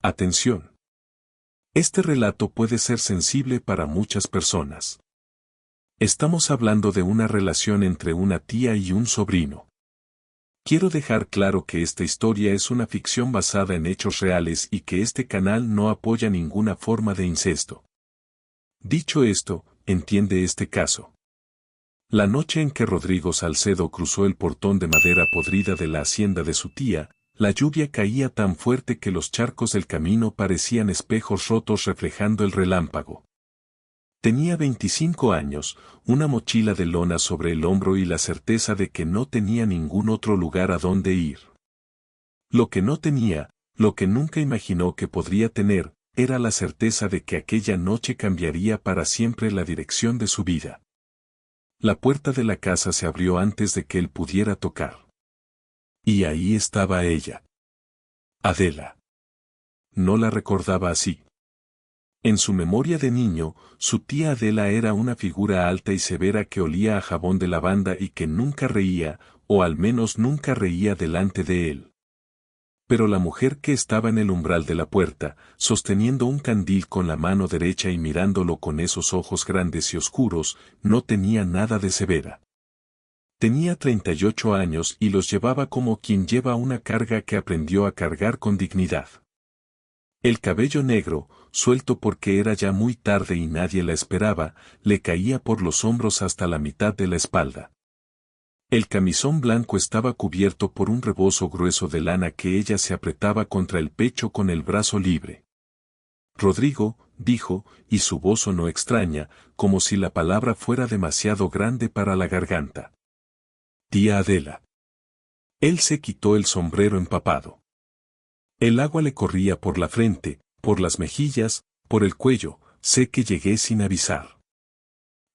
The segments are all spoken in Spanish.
Atención. Este relato puede ser sensible para muchas personas. Estamos hablando de una relación entre una tía y un sobrino. Quiero dejar claro que esta historia es una ficción basada en hechos reales y que este canal no apoya ninguna forma de incesto. Dicho esto, entiende este caso. La noche en que Rodrigo Salcedo cruzó el portón de madera podrida de la hacienda de su tía, la lluvia caía tan fuerte que los charcos del camino parecían espejos rotos reflejando el relámpago. Tenía 25 años, una mochila de lona sobre el hombro y la certeza de que no tenía ningún otro lugar a donde ir. Lo que no tenía, lo que nunca imaginó que podría tener, era la certeza de que aquella noche cambiaría para siempre la dirección de su vida. La puerta de la casa se abrió antes de que él pudiera tocar. Y ahí estaba ella. Adela. No la recordaba así. En su memoria de niño, su tía Adela era una figura alta y severa que olía a jabón de lavanda y que nunca reía, o al menos nunca reía delante de él. Pero la mujer que estaba en el umbral de la puerta, sosteniendo un candil con la mano derecha y mirándolo con esos ojos grandes y oscuros, no tenía nada de severa. Tenía 38 años y los llevaba como quien lleva una carga que aprendió a cargar con dignidad. El cabello negro, suelto porque era ya muy tarde y nadie la esperaba, le caía por los hombros hasta la mitad de la espalda. El camisón blanco estaba cubierto por un rebozo grueso de lana que ella se apretaba contra el pecho con el brazo libre. Rodrigo, dijo, y su voz sonó extraña, como si la palabra fuera demasiado grande para la garganta. Tía Adela. Él se quitó el sombrero empapado. El agua le corría por la frente, por las mejillas, por el cuello. Sé que llegué sin avisar.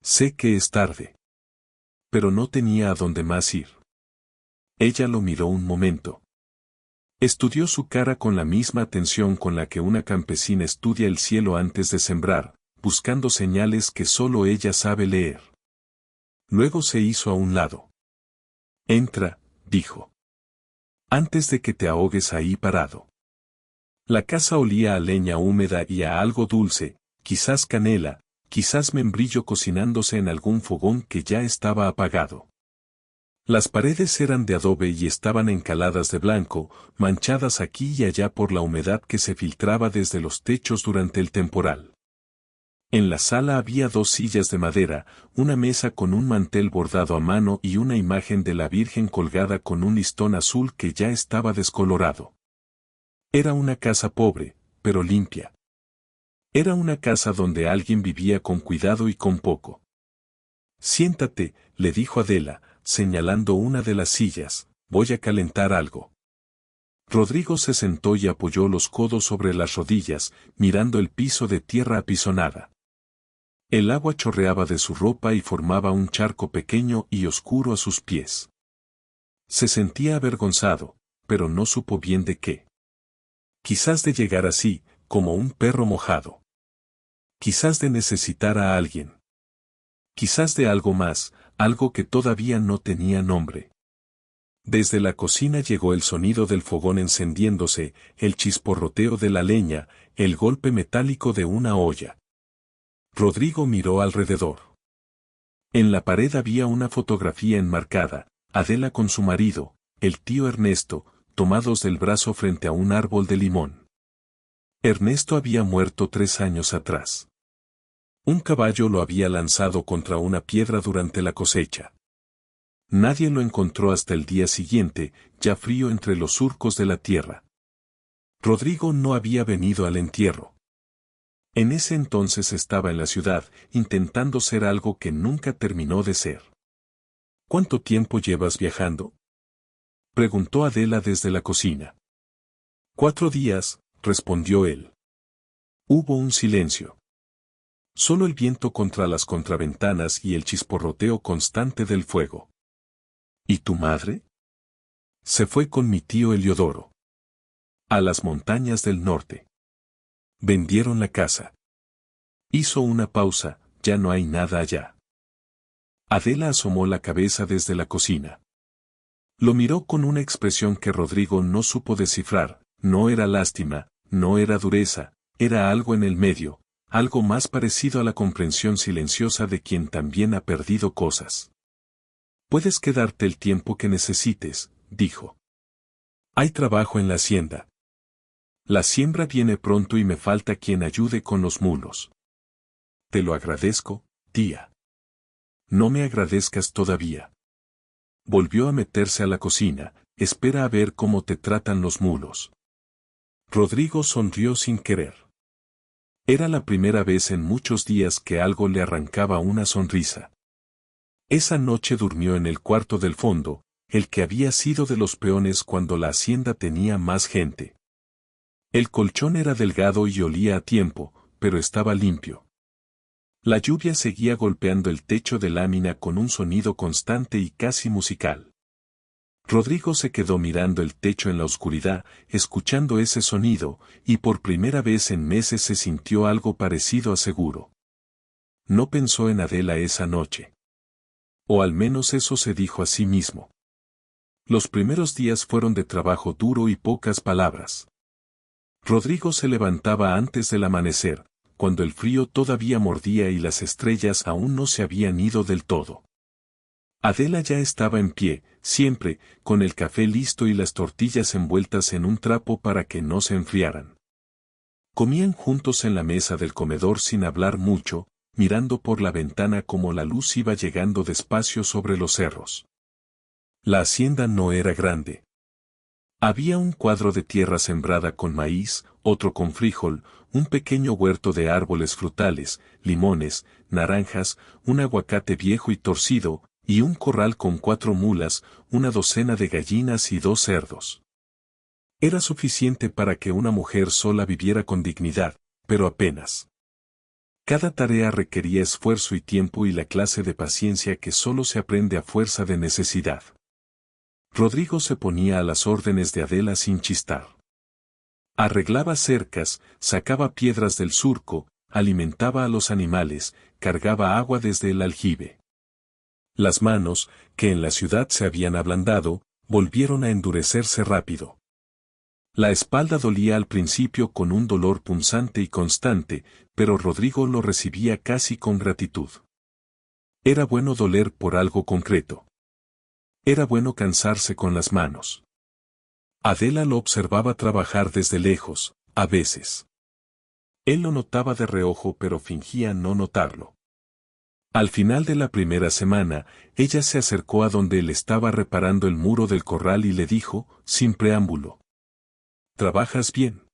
Sé que es tarde. Pero no tenía a dónde más ir. Ella lo miró un momento. Estudió su cara con la misma atención con la que una campesina estudia el cielo antes de sembrar, buscando señales que solo ella sabe leer. Luego se hizo a un lado. Entra, dijo. Antes de que te ahogues ahí parado. La casa olía a leña húmeda y a algo dulce, quizás canela, quizás membrillo cocinándose en algún fogón que ya estaba apagado. Las paredes eran de adobe y estaban encaladas de blanco, manchadas aquí y allá por la humedad que se filtraba desde los techos durante el temporal. En la sala había 2 sillas de madera, una mesa con un mantel bordado a mano y una imagen de la Virgen colgada con un listón azul que ya estaba descolorado. Era una casa pobre, pero limpia. Era una casa donde alguien vivía con cuidado y con poco. Siéntate, le dijo Adela, señalando una de las sillas, voy a calentar algo. Rodrigo se sentó y apoyó los codos sobre las rodillas, mirando el piso de tierra apisonada. El agua chorreaba de su ropa y formaba un charco pequeño y oscuro a sus pies. Se sentía avergonzado, pero no supo bien de qué. Quizás de llegar así, como un perro mojado. Quizás de necesitar a alguien. Quizás de algo más, algo que todavía no tenía nombre. Desde la cocina llegó el sonido del fogón encendiéndose, el chisporroteo de la leña, el golpe metálico de una olla. Rodrigo miró alrededor. En la pared había una fotografía enmarcada, Adela con su marido, el tío Ernesto, tomados del brazo frente a un árbol de limón. Ernesto había muerto 3 años atrás. Un caballo lo había lanzado contra una piedra durante la cosecha. Nadie lo encontró hasta el día siguiente, ya frío entre los surcos de la tierra. Rodrigo no había venido al entierro. En ese entonces estaba en la ciudad, intentando ser algo que nunca terminó de ser. ¿Cuánto tiempo llevas viajando?, preguntó Adela desde la cocina. 4 días, respondió él. Hubo un silencio. Solo el viento contra las contraventanas y el chisporroteo constante del fuego. ¿Y tu madre? Se fue con mi tío Eliodoro. A las montañas del norte. Vendieron la casa. Hizo una pausa, ya no hay nada allá. Adela asomó la cabeza desde la cocina. Lo miró con una expresión que Rodrigo no supo descifrar, no era lástima, no era dureza, era algo en el medio, algo más parecido a la comprensión silenciosa de quien también ha perdido cosas. Puedes quedarte el tiempo que necesites, dijo. Hay trabajo en la hacienda. La siembra viene pronto y me falta quien ayude con los mulos. Te lo agradezco, tía. No me agradezcas todavía. Volvió a meterse a la cocina, espera a ver cómo te tratan los mulos. Rodrigo sonrió sin querer. Era la primera vez en muchos días que algo le arrancaba una sonrisa. Esa noche durmió en el cuarto del fondo, el que había sido de los peones cuando la hacienda tenía más gente. El colchón era delgado y olía a tiempo, pero estaba limpio. La lluvia seguía golpeando el techo de lámina con un sonido constante y casi musical. Rodrigo se quedó mirando el techo en la oscuridad, escuchando ese sonido, y por primera vez en meses se sintió algo parecido a seguro. No pensó en Adela esa noche. O al menos eso se dijo a sí mismo. Los primeros días fueron de trabajo duro y pocas palabras. Rodrigo se levantaba antes del amanecer, cuando el frío todavía mordía y las estrellas aún no se habían ido del todo. Adela ya estaba en pie, siempre, con el café listo y las tortillas envueltas en un trapo para que no se enfriaran. Comían juntos en la mesa del comedor sin hablar mucho, mirando por la ventana como la luz iba llegando despacio sobre los cerros. La hacienda no era grande. Había un cuadro de tierra sembrada con maíz, otro con frijol, un pequeño huerto de árboles frutales, limones, naranjas, un aguacate viejo y torcido, y un corral con 4 mulas, una docena de gallinas y 2 cerdos. Era suficiente para que una mujer sola viviera con dignidad, pero apenas. Cada tarea requería esfuerzo y tiempo y la clase de paciencia que solo se aprende a fuerza de necesidad. Rodrigo se ponía a las órdenes de Adela sin chistar. Arreglaba cercas, sacaba piedras del surco, alimentaba a los animales, cargaba agua desde el aljibe. Las manos, que en la ciudad se habían ablandado, volvieron a endurecerse rápido. La espalda dolía al principio con un dolor punzante y constante, pero Rodrigo lo recibía casi con gratitud. Era bueno doler por algo concreto. Era bueno cansarse con las manos. Adela lo observaba trabajar desde lejos, a veces. Él lo notaba de reojo pero fingía no notarlo. Al final de la primera semana, ella se acercó a donde él estaba reparando el muro del corral y le dijo, sin preámbulo: «¿Trabajas bien?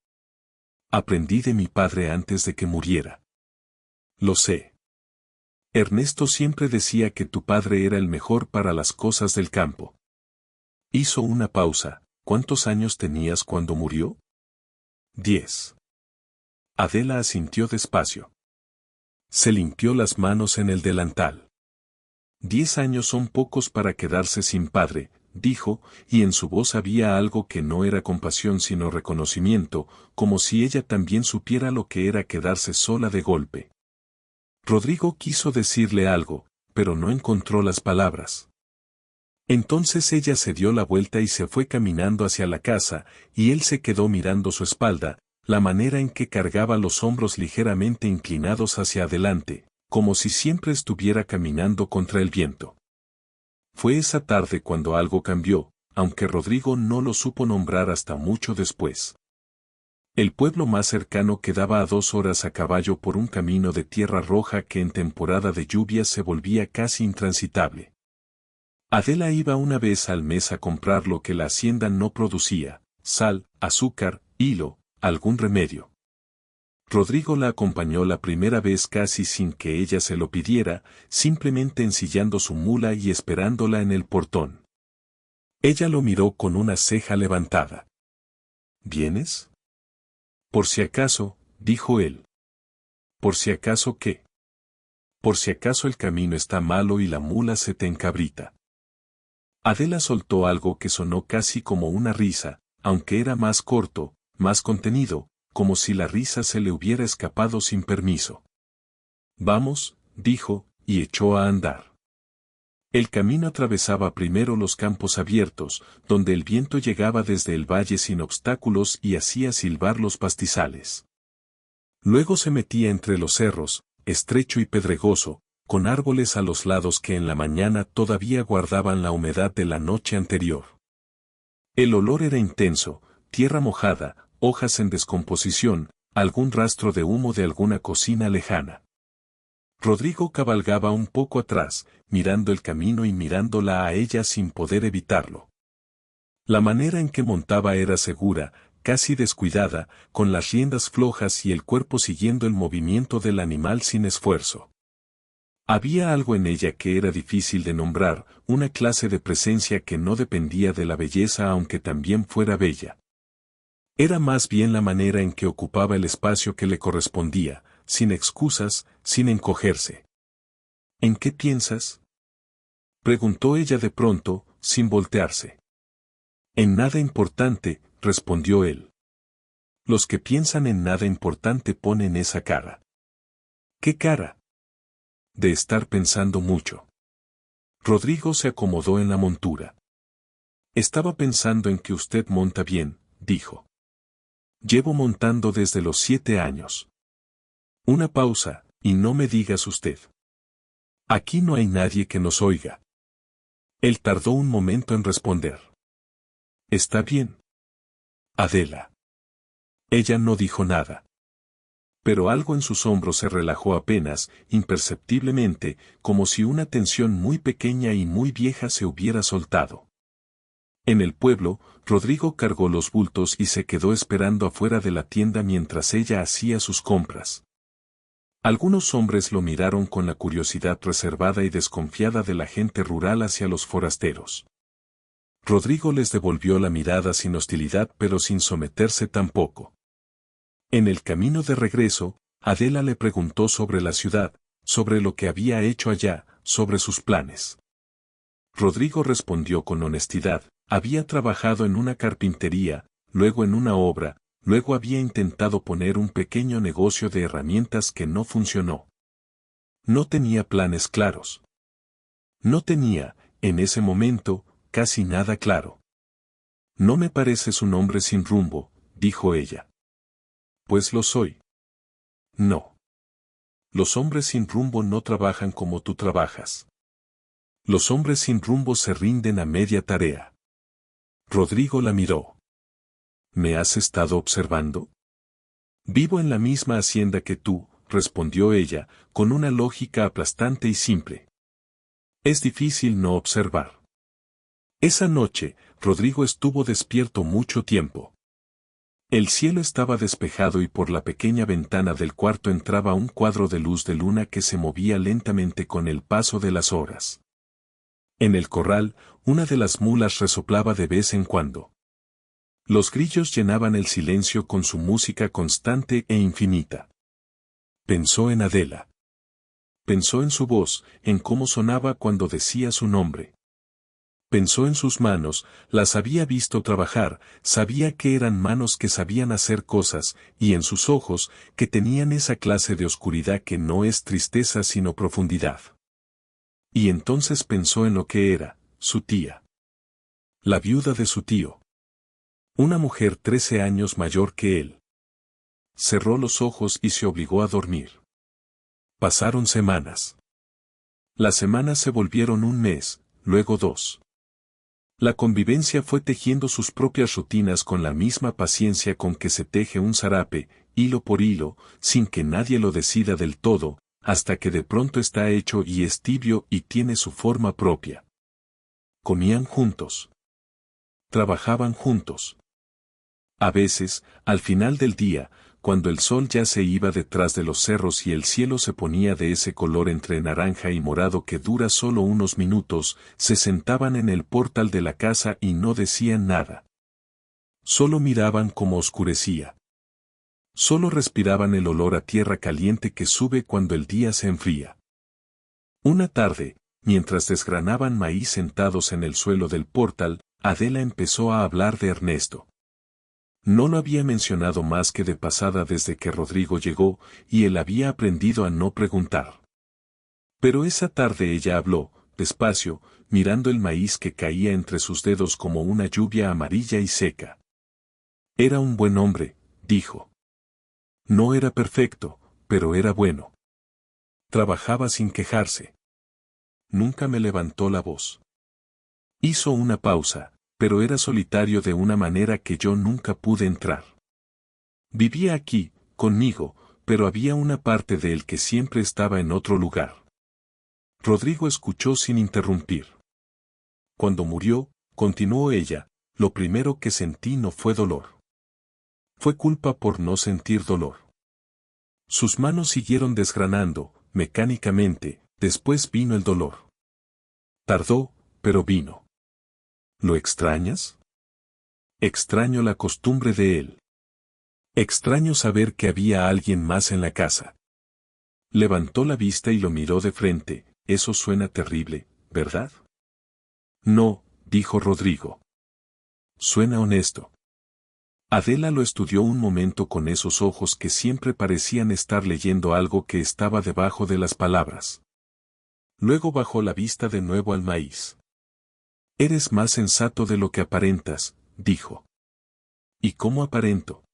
Aprendí de mi padre antes de que muriera». «Lo sé. Ernesto siempre decía que tu padre era el mejor para las cosas del campo». Hizo una pausa. «¿Cuántos años tenías cuando murió?» 10. Adela asintió despacio. Se limpió las manos en el delantal. 10 años son pocos para quedarse sin padre, dijo, y en su voz había algo que no era compasión sino reconocimiento, como si ella también supiera lo que era quedarse sola de golpe. Rodrigo quiso decirle algo, pero no encontró las palabras. Entonces ella se dio la vuelta y se fue caminando hacia la casa, y él se quedó mirando su espalda, la manera en que cargaba los hombros ligeramente inclinados hacia adelante, como si siempre estuviera caminando contra el viento. Fue esa tarde cuando algo cambió, aunque Rodrigo no lo supo nombrar hasta mucho después. El pueblo más cercano quedaba a 2 horas a caballo por un camino de tierra roja que en temporada de lluvias se volvía casi intransitable. Adela iba una vez al mes a comprar lo que la hacienda no producía: sal, azúcar, hilo, algún remedio. Rodrigo la acompañó la primera vez casi sin que ella se lo pidiera, simplemente ensillando su mula y esperándola en el portón. Ella lo miró con una ceja levantada. ¿Vienes? Por si acaso, dijo él. ¿Por si acaso qué? Por si acaso el camino está malo y la mula se te encabrita. Adela soltó algo que sonó casi como una risa, aunque era más corto, más contenido, como si la risa se le hubiera escapado sin permiso. Vamos, dijo, y echó a andar. El camino atravesaba primero los campos abiertos, donde el viento llegaba desde el valle sin obstáculos y hacía silbar los pastizales. Luego se metía entre los cerros, estrecho y pedregoso, con árboles a los lados que en la mañana todavía guardaban la humedad de la noche anterior. El olor era intenso, tierra mojada, hojas en descomposición, algún rastro de humo de alguna cocina lejana. Rodrigo cabalgaba un poco atrás, mirando el camino y mirándola a ella sin poder evitarlo. La manera en que montaba era segura, casi descuidada, con las riendas flojas y el cuerpo siguiendo el movimiento del animal sin esfuerzo. Había algo en ella que era difícil de nombrar, una clase de presencia que no dependía de la belleza aunque también fuera bella. Era más bien la manera en que ocupaba el espacio que le correspondía, sin excusas, sin encogerse. ¿En qué piensas?, preguntó ella de pronto, sin voltearse. En nada importante, respondió él. Los que piensan en nada importante ponen esa cara. ¿Qué cara? De estar pensando mucho. Rodrigo se acomodó en la montura. Estaba pensando en que usted monta bien, dijo. Llevo montando desde los 7 años. Una pausa, y no me digas usted. Aquí no hay nadie que nos oiga. Él tardó un momento en responder. Está bien. Adela. Ella no dijo nada. Pero algo en sus hombros se relajó apenas, imperceptiblemente, como si una tensión muy pequeña y muy vieja se hubiera soltado. En el pueblo, Rodrigo cargó los bultos y se quedó esperando afuera de la tienda mientras ella hacía sus compras. Algunos hombres lo miraron con la curiosidad reservada y desconfiada de la gente rural hacia los forasteros. Rodrigo les devolvió la mirada sin hostilidad pero sin someterse tampoco. En el camino de regreso, Adela le preguntó sobre la ciudad, sobre lo que había hecho allá, sobre sus planes. Rodrigo respondió con honestidad, había trabajado en una carpintería, luego en una obra, luego había intentado poner un pequeño negocio de herramientas que no funcionó. No tenía planes claros. No tenía, en ese momento, casi nada claro. No me pareces un hombre sin rumbo, dijo ella. Pues lo soy. No. Los hombres sin rumbo no trabajan como tú trabajas. Los hombres sin rumbo se rinden a media tarea. Rodrigo la miró. ¿Me has estado observando? Vivo en la misma hacienda que tú, respondió ella, con una lógica aplastante y simple. Es difícil no observar. Esa noche, Rodrigo estuvo despierto mucho tiempo. El cielo estaba despejado y por la pequeña ventana del cuarto entraba un cuadro de luz de luna que se movía lentamente con el paso de las horas. En el corral, una de las mulas resoplaba de vez en cuando. Los grillos llenaban el silencio con su música constante e infinita. Pensó en Adela. Pensó en su voz, en cómo sonaba cuando decía su nombre. Pensó en sus manos, las había visto trabajar, sabía que eran manos que sabían hacer cosas, y en sus ojos, que tenían esa clase de oscuridad que no es tristeza sino profundidad. Y entonces pensó en lo que era, su tía. La viuda de su tío. Una mujer 13 años mayor que él. Cerró los ojos y se obligó a dormir. Pasaron semanas. Las semanas se volvieron un mes, luego 2. La convivencia fue tejiendo sus propias rutinas con la misma paciencia con que se teje un zarape, hilo por hilo, sin que nadie lo decida del todo, hasta que de pronto está hecho y es tibio y tiene su forma propia. Comían juntos. Trabajaban juntos. A veces, al final del día, cuando el sol ya se iba detrás de los cerros y el cielo se ponía de ese color entre naranja y morado que dura solo unos minutos, se sentaban en el portal de la casa y no decían nada. Solo miraban cómo oscurecía. Solo respiraban el olor a tierra caliente que sube cuando el día se enfría. Una tarde, mientras desgranaban maíz sentados en el suelo del portal, Adela empezó a hablar de Ernesto. No lo había mencionado más que de pasada desde que Rodrigo llegó, y él había aprendido a no preguntar. Pero esa tarde ella habló, despacio, mirando el maíz que caía entre sus dedos como una lluvia amarilla y seca. Era un buen hombre, dijo. No era perfecto, pero era bueno. Trabajaba sin quejarse. Nunca me levantó la voz. Hizo una pausa, pero era solitario de una manera que yo nunca pude entrar. Vivía aquí, conmigo, pero había una parte de él que siempre estaba en otro lugar. Rodrigo escuchó sin interrumpir. Cuando murió, continuó ella, lo primero que sentí no fue dolor. Fue culpa por no sentir dolor. Sus manos siguieron desgranando, mecánicamente, después vino el dolor. Tardó, pero vino. ¿Lo extrañas? Extraño la costumbre de él. Extraño saber que había alguien más en la casa. Levantó la vista y lo miró de frente. Eso suena terrible, ¿verdad? No, dijo Rodrigo. Suena honesto. Adela lo estudió un momento con esos ojos que siempre parecían estar leyendo algo que estaba debajo de las palabras. Luego bajó la vista de nuevo al maíz. Eres más sensato de lo que aparentas, dijo. ¿Y cómo aparento?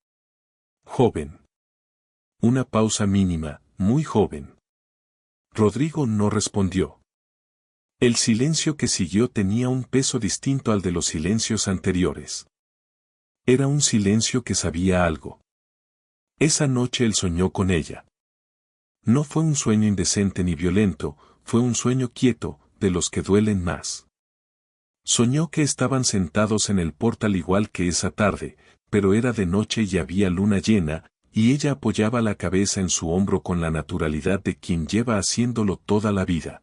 Joven. Una pausa mínima, muy joven. Rodrigo no respondió. El silencio que siguió tenía un peso distinto al de los silencios anteriores. Era un silencio que sabía algo. Esa noche él soñó con ella. No fue un sueño indecente ni violento, fue un sueño quieto, de los que duelen más. Soñó que estaban sentados en el portal igual que esa tarde, pero era de noche y había luna llena, y ella apoyaba la cabeza en su hombro con la naturalidad de quien lleva haciéndolo toda la vida.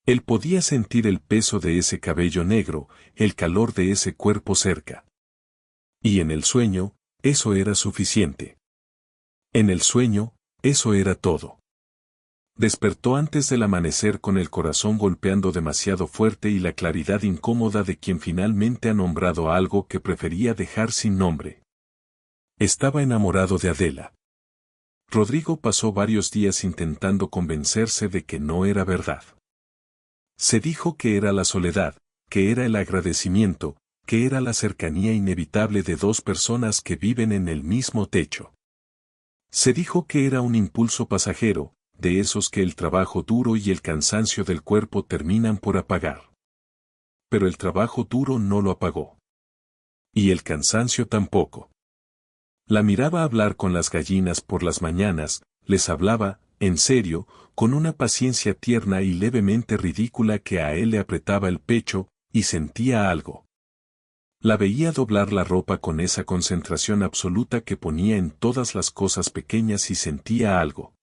Él podía sentir el peso de ese cabello negro, el calor de ese cuerpo cerca. Y en el sueño, eso era suficiente. En el sueño, eso era todo. Despertó antes del amanecer con el corazón golpeando demasiado fuerte y la claridad incómoda de quien finalmente ha nombrado algo que prefería dejar sin nombre. Estaba enamorado de Adela. Rodrigo pasó varios días intentando convencerse de que no era verdad. Se dijo que era la soledad, que era el agradecimiento, que era la cercanía inevitable de dos personas que viven en el mismo techo. Se dijo que era un impulso pasajero, de esos que el trabajo duro y el cansancio del cuerpo terminan por apagar. Pero el trabajo duro no lo apagó. Y el cansancio tampoco. La miraba hablar con las gallinas por las mañanas, les hablaba, en serio, con una paciencia tierna y levemente ridícula que a él le apretaba el pecho, y sentía algo. La veía doblar la ropa con esa concentración absoluta que ponía en todas las cosas pequeñas y sentía algo.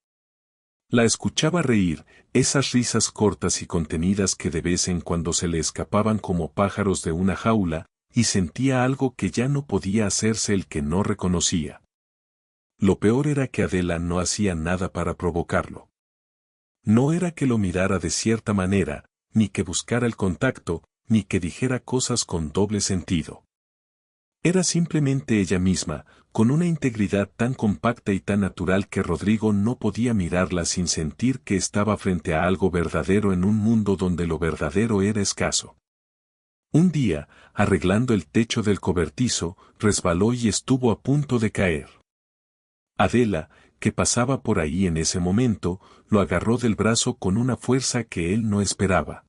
La escuchaba reír, esas risas cortas y contenidas que de vez en cuando se le escapaban como pájaros de una jaula, y sentía algo que ya no podía hacerse el que no reconocía. Lo peor era que Adela no hacía nada para provocarlo. No era que lo mirara de cierta manera, ni que buscara el contacto, ni que dijera cosas con doble sentido. Era simplemente ella misma, con una integridad tan compacta y tan natural que Rodrigo no podía mirarla sin sentir que estaba frente a algo verdadero en un mundo donde lo verdadero era escaso. Un día, arreglando el techo del cobertizo, resbaló y estuvo a punto de caer. Adela, que pasaba por ahí en ese momento, lo agarró del brazo con una fuerza que él no esperaba.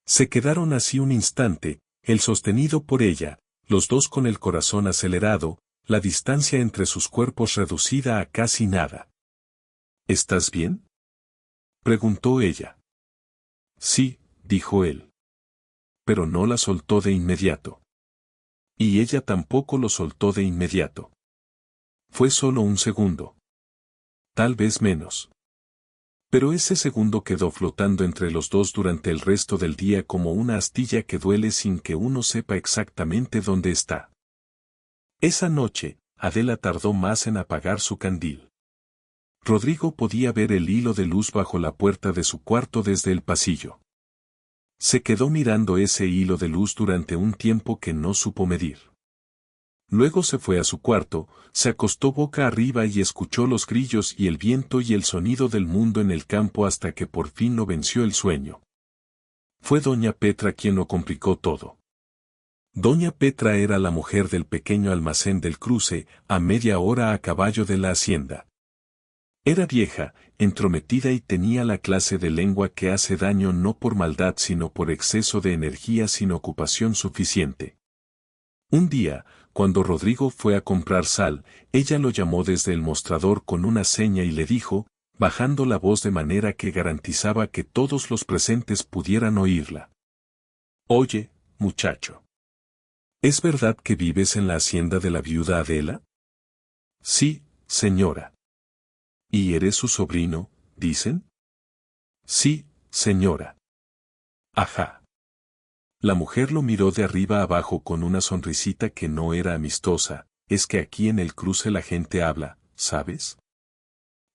Se quedaron así un instante, él sostenido por ella, los dos con el corazón acelerado, la distancia entre sus cuerpos reducida a casi nada. ¿Estás bien?, preguntó ella. Sí, dijo él. Pero no la soltó de inmediato. Y ella tampoco lo soltó de inmediato. Fue solo un segundo. Tal vez menos. Pero ese segundo quedó flotando entre los dos durante el resto del día como una astilla que duele sin que uno sepa exactamente dónde está. Esa noche, Adela tardó más en apagar su candil. Rodrigo podía ver el hilo de luz bajo la puerta de su cuarto desde el pasillo. Se quedó mirando ese hilo de luz durante un tiempo que no supo medir. Luego se fue a su cuarto, se acostó boca arriba y escuchó los grillos y el viento y el sonido del mundo en el campo hasta que por fin lo venció el sueño. Fue doña Petra quien lo complicó todo. Doña Petra era la mujer del pequeño almacén del cruce, a media hora a caballo de la hacienda. Era vieja, entrometida y tenía la clase de lengua que hace daño no por maldad sino por exceso de energía sin ocupación suficiente. Un día, cuando Rodrigo fue a comprar sal, ella lo llamó desde el mostrador con una seña y le dijo, bajando la voz de manera que garantizaba que todos los presentes pudieran oírla. Oye, muchacho. ¿Es verdad que vives en la hacienda de la viuda Adela? Sí, señora. ¿Y eres su sobrino, dicen? Sí, señora. Ajá. La mujer lo miró de arriba abajo con una sonrisita que no era amistosa. Es que aquí en el cruce la gente habla, ¿sabes?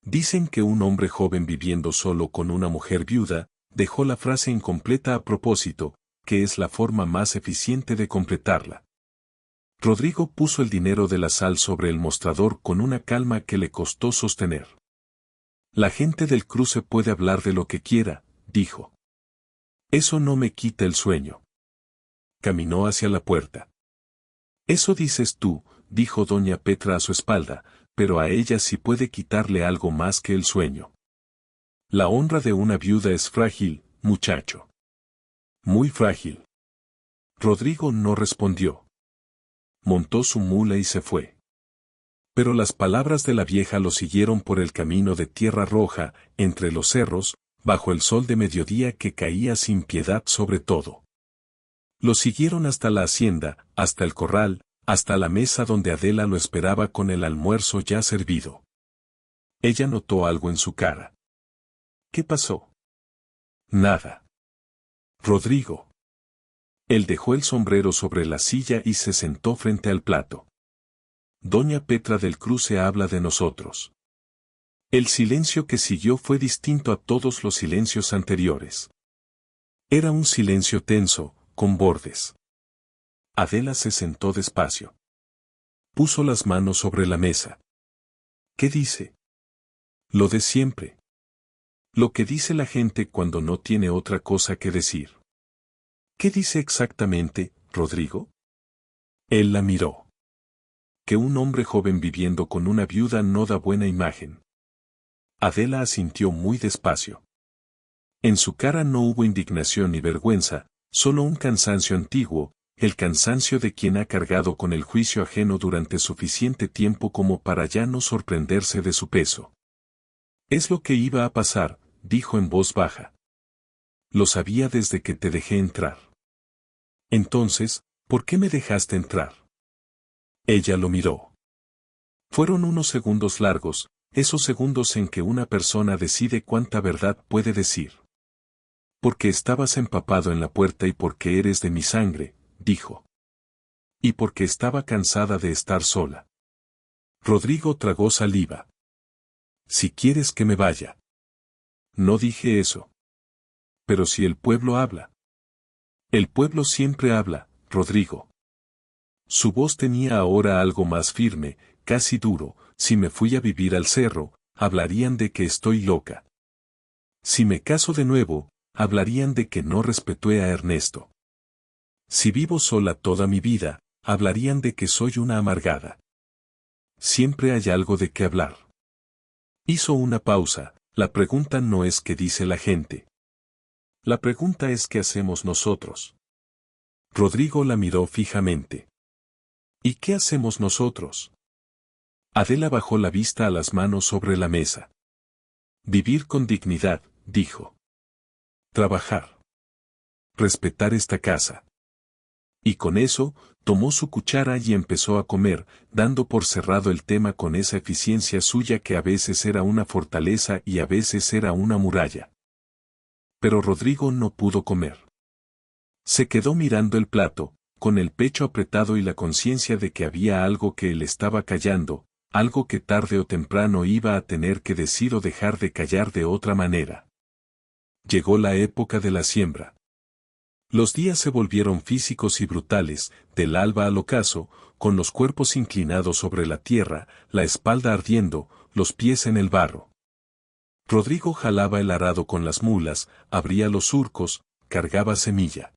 Dicen que un hombre joven viviendo solo con una mujer viuda, dejó la frase incompleta a propósito, que es la forma más eficiente de completarla. Rodrigo puso el dinero de la sal sobre el mostrador con una calma que le costó sostener. La gente del cruce puede hablar de lo que quiera, dijo. Eso no me quita el sueño. Caminó hacia la puerta. Eso dices tú, dijo doña Petra a su espalda, pero a ella sí puede quitarle algo más que el sueño. La honra de una viuda es frágil, muchacho. Muy frágil. Rodrigo no respondió. Montó su mula y se fue. Pero las palabras de la vieja lo siguieron por el camino de tierra roja, entre los cerros, bajo el sol de mediodía que caía sin piedad sobre todo. Lo siguieron hasta la hacienda, hasta el corral, hasta la mesa donde Adela lo esperaba con el almuerzo ya servido. Ella notó algo en su cara. ¿Qué pasó? Nada. Rodrigo. Él dejó el sombrero sobre la silla y se sentó frente al plato. Doña Petra del Cruce habla de nosotros. El silencio que siguió fue distinto a todos los silencios anteriores. Era un silencio tenso, con bordes. Adela se sentó despacio. Puso las manos sobre la mesa. ¿Qué dice? Lo de siempre. Lo que dice la gente cuando no tiene otra cosa que decir. ¿Qué dice exactamente, Rodrigo? Él la miró. Que un hombre joven viviendo con una viuda no da buena imagen. Adela asintió muy despacio. En su cara no hubo indignación ni vergüenza, solo un cansancio antiguo, el cansancio de quien ha cargado con el juicio ajeno durante suficiente tiempo como para ya no sorprenderse de su peso. Es lo que iba a pasar, dijo en voz baja. Lo sabía desde que te dejé entrar. Entonces, ¿por qué me dejaste entrar? Ella lo miró. Fueron unos segundos largos, esos segundos en que una persona decide cuánta verdad puede decir. Porque estabas empapado en la puerta y porque eres de mi sangre, dijo. Y porque estaba cansada de estar sola. Rodrigo tragó saliva. Si quieres que me vaya. No dije eso. Pero si el pueblo habla. El pueblo siempre habla, Rodrigo. Su voz tenía ahora algo más firme, casi duro. Si me fui a vivir al cerro, hablarían de que estoy loca. Si me caso de nuevo, hablarían de que no respeté a Ernesto. Si vivo sola toda mi vida, hablarían de que soy una amargada. Siempre hay algo de qué hablar. Hizo una pausa. La pregunta no es qué dice la gente. La pregunta es qué hacemos nosotros. Rodrigo la miró fijamente. ¿Y qué hacemos nosotros? Adela bajó la vista a las manos sobre la mesa. Vivir con dignidad, dijo. Trabajar. Respetar esta casa. Y con eso, tomó su cuchara y empezó a comer, dando por cerrado el tema con esa eficiencia suya que a veces era una fortaleza y a veces era una muralla. Pero Rodrigo no pudo comer. Se quedó mirando el plato, con el pecho apretado y la conciencia de que había algo que él estaba callando, algo que tarde o temprano iba a tener que decir o dejar de callar de otra manera. Llegó la época de la siembra. Los días se volvieron físicos y brutales, del alba al ocaso, con los cuerpos inclinados sobre la tierra, la espalda ardiendo, los pies en el barro. Rodrigo jalaba el arado con las mulas, abría los surcos, cargaba semilla.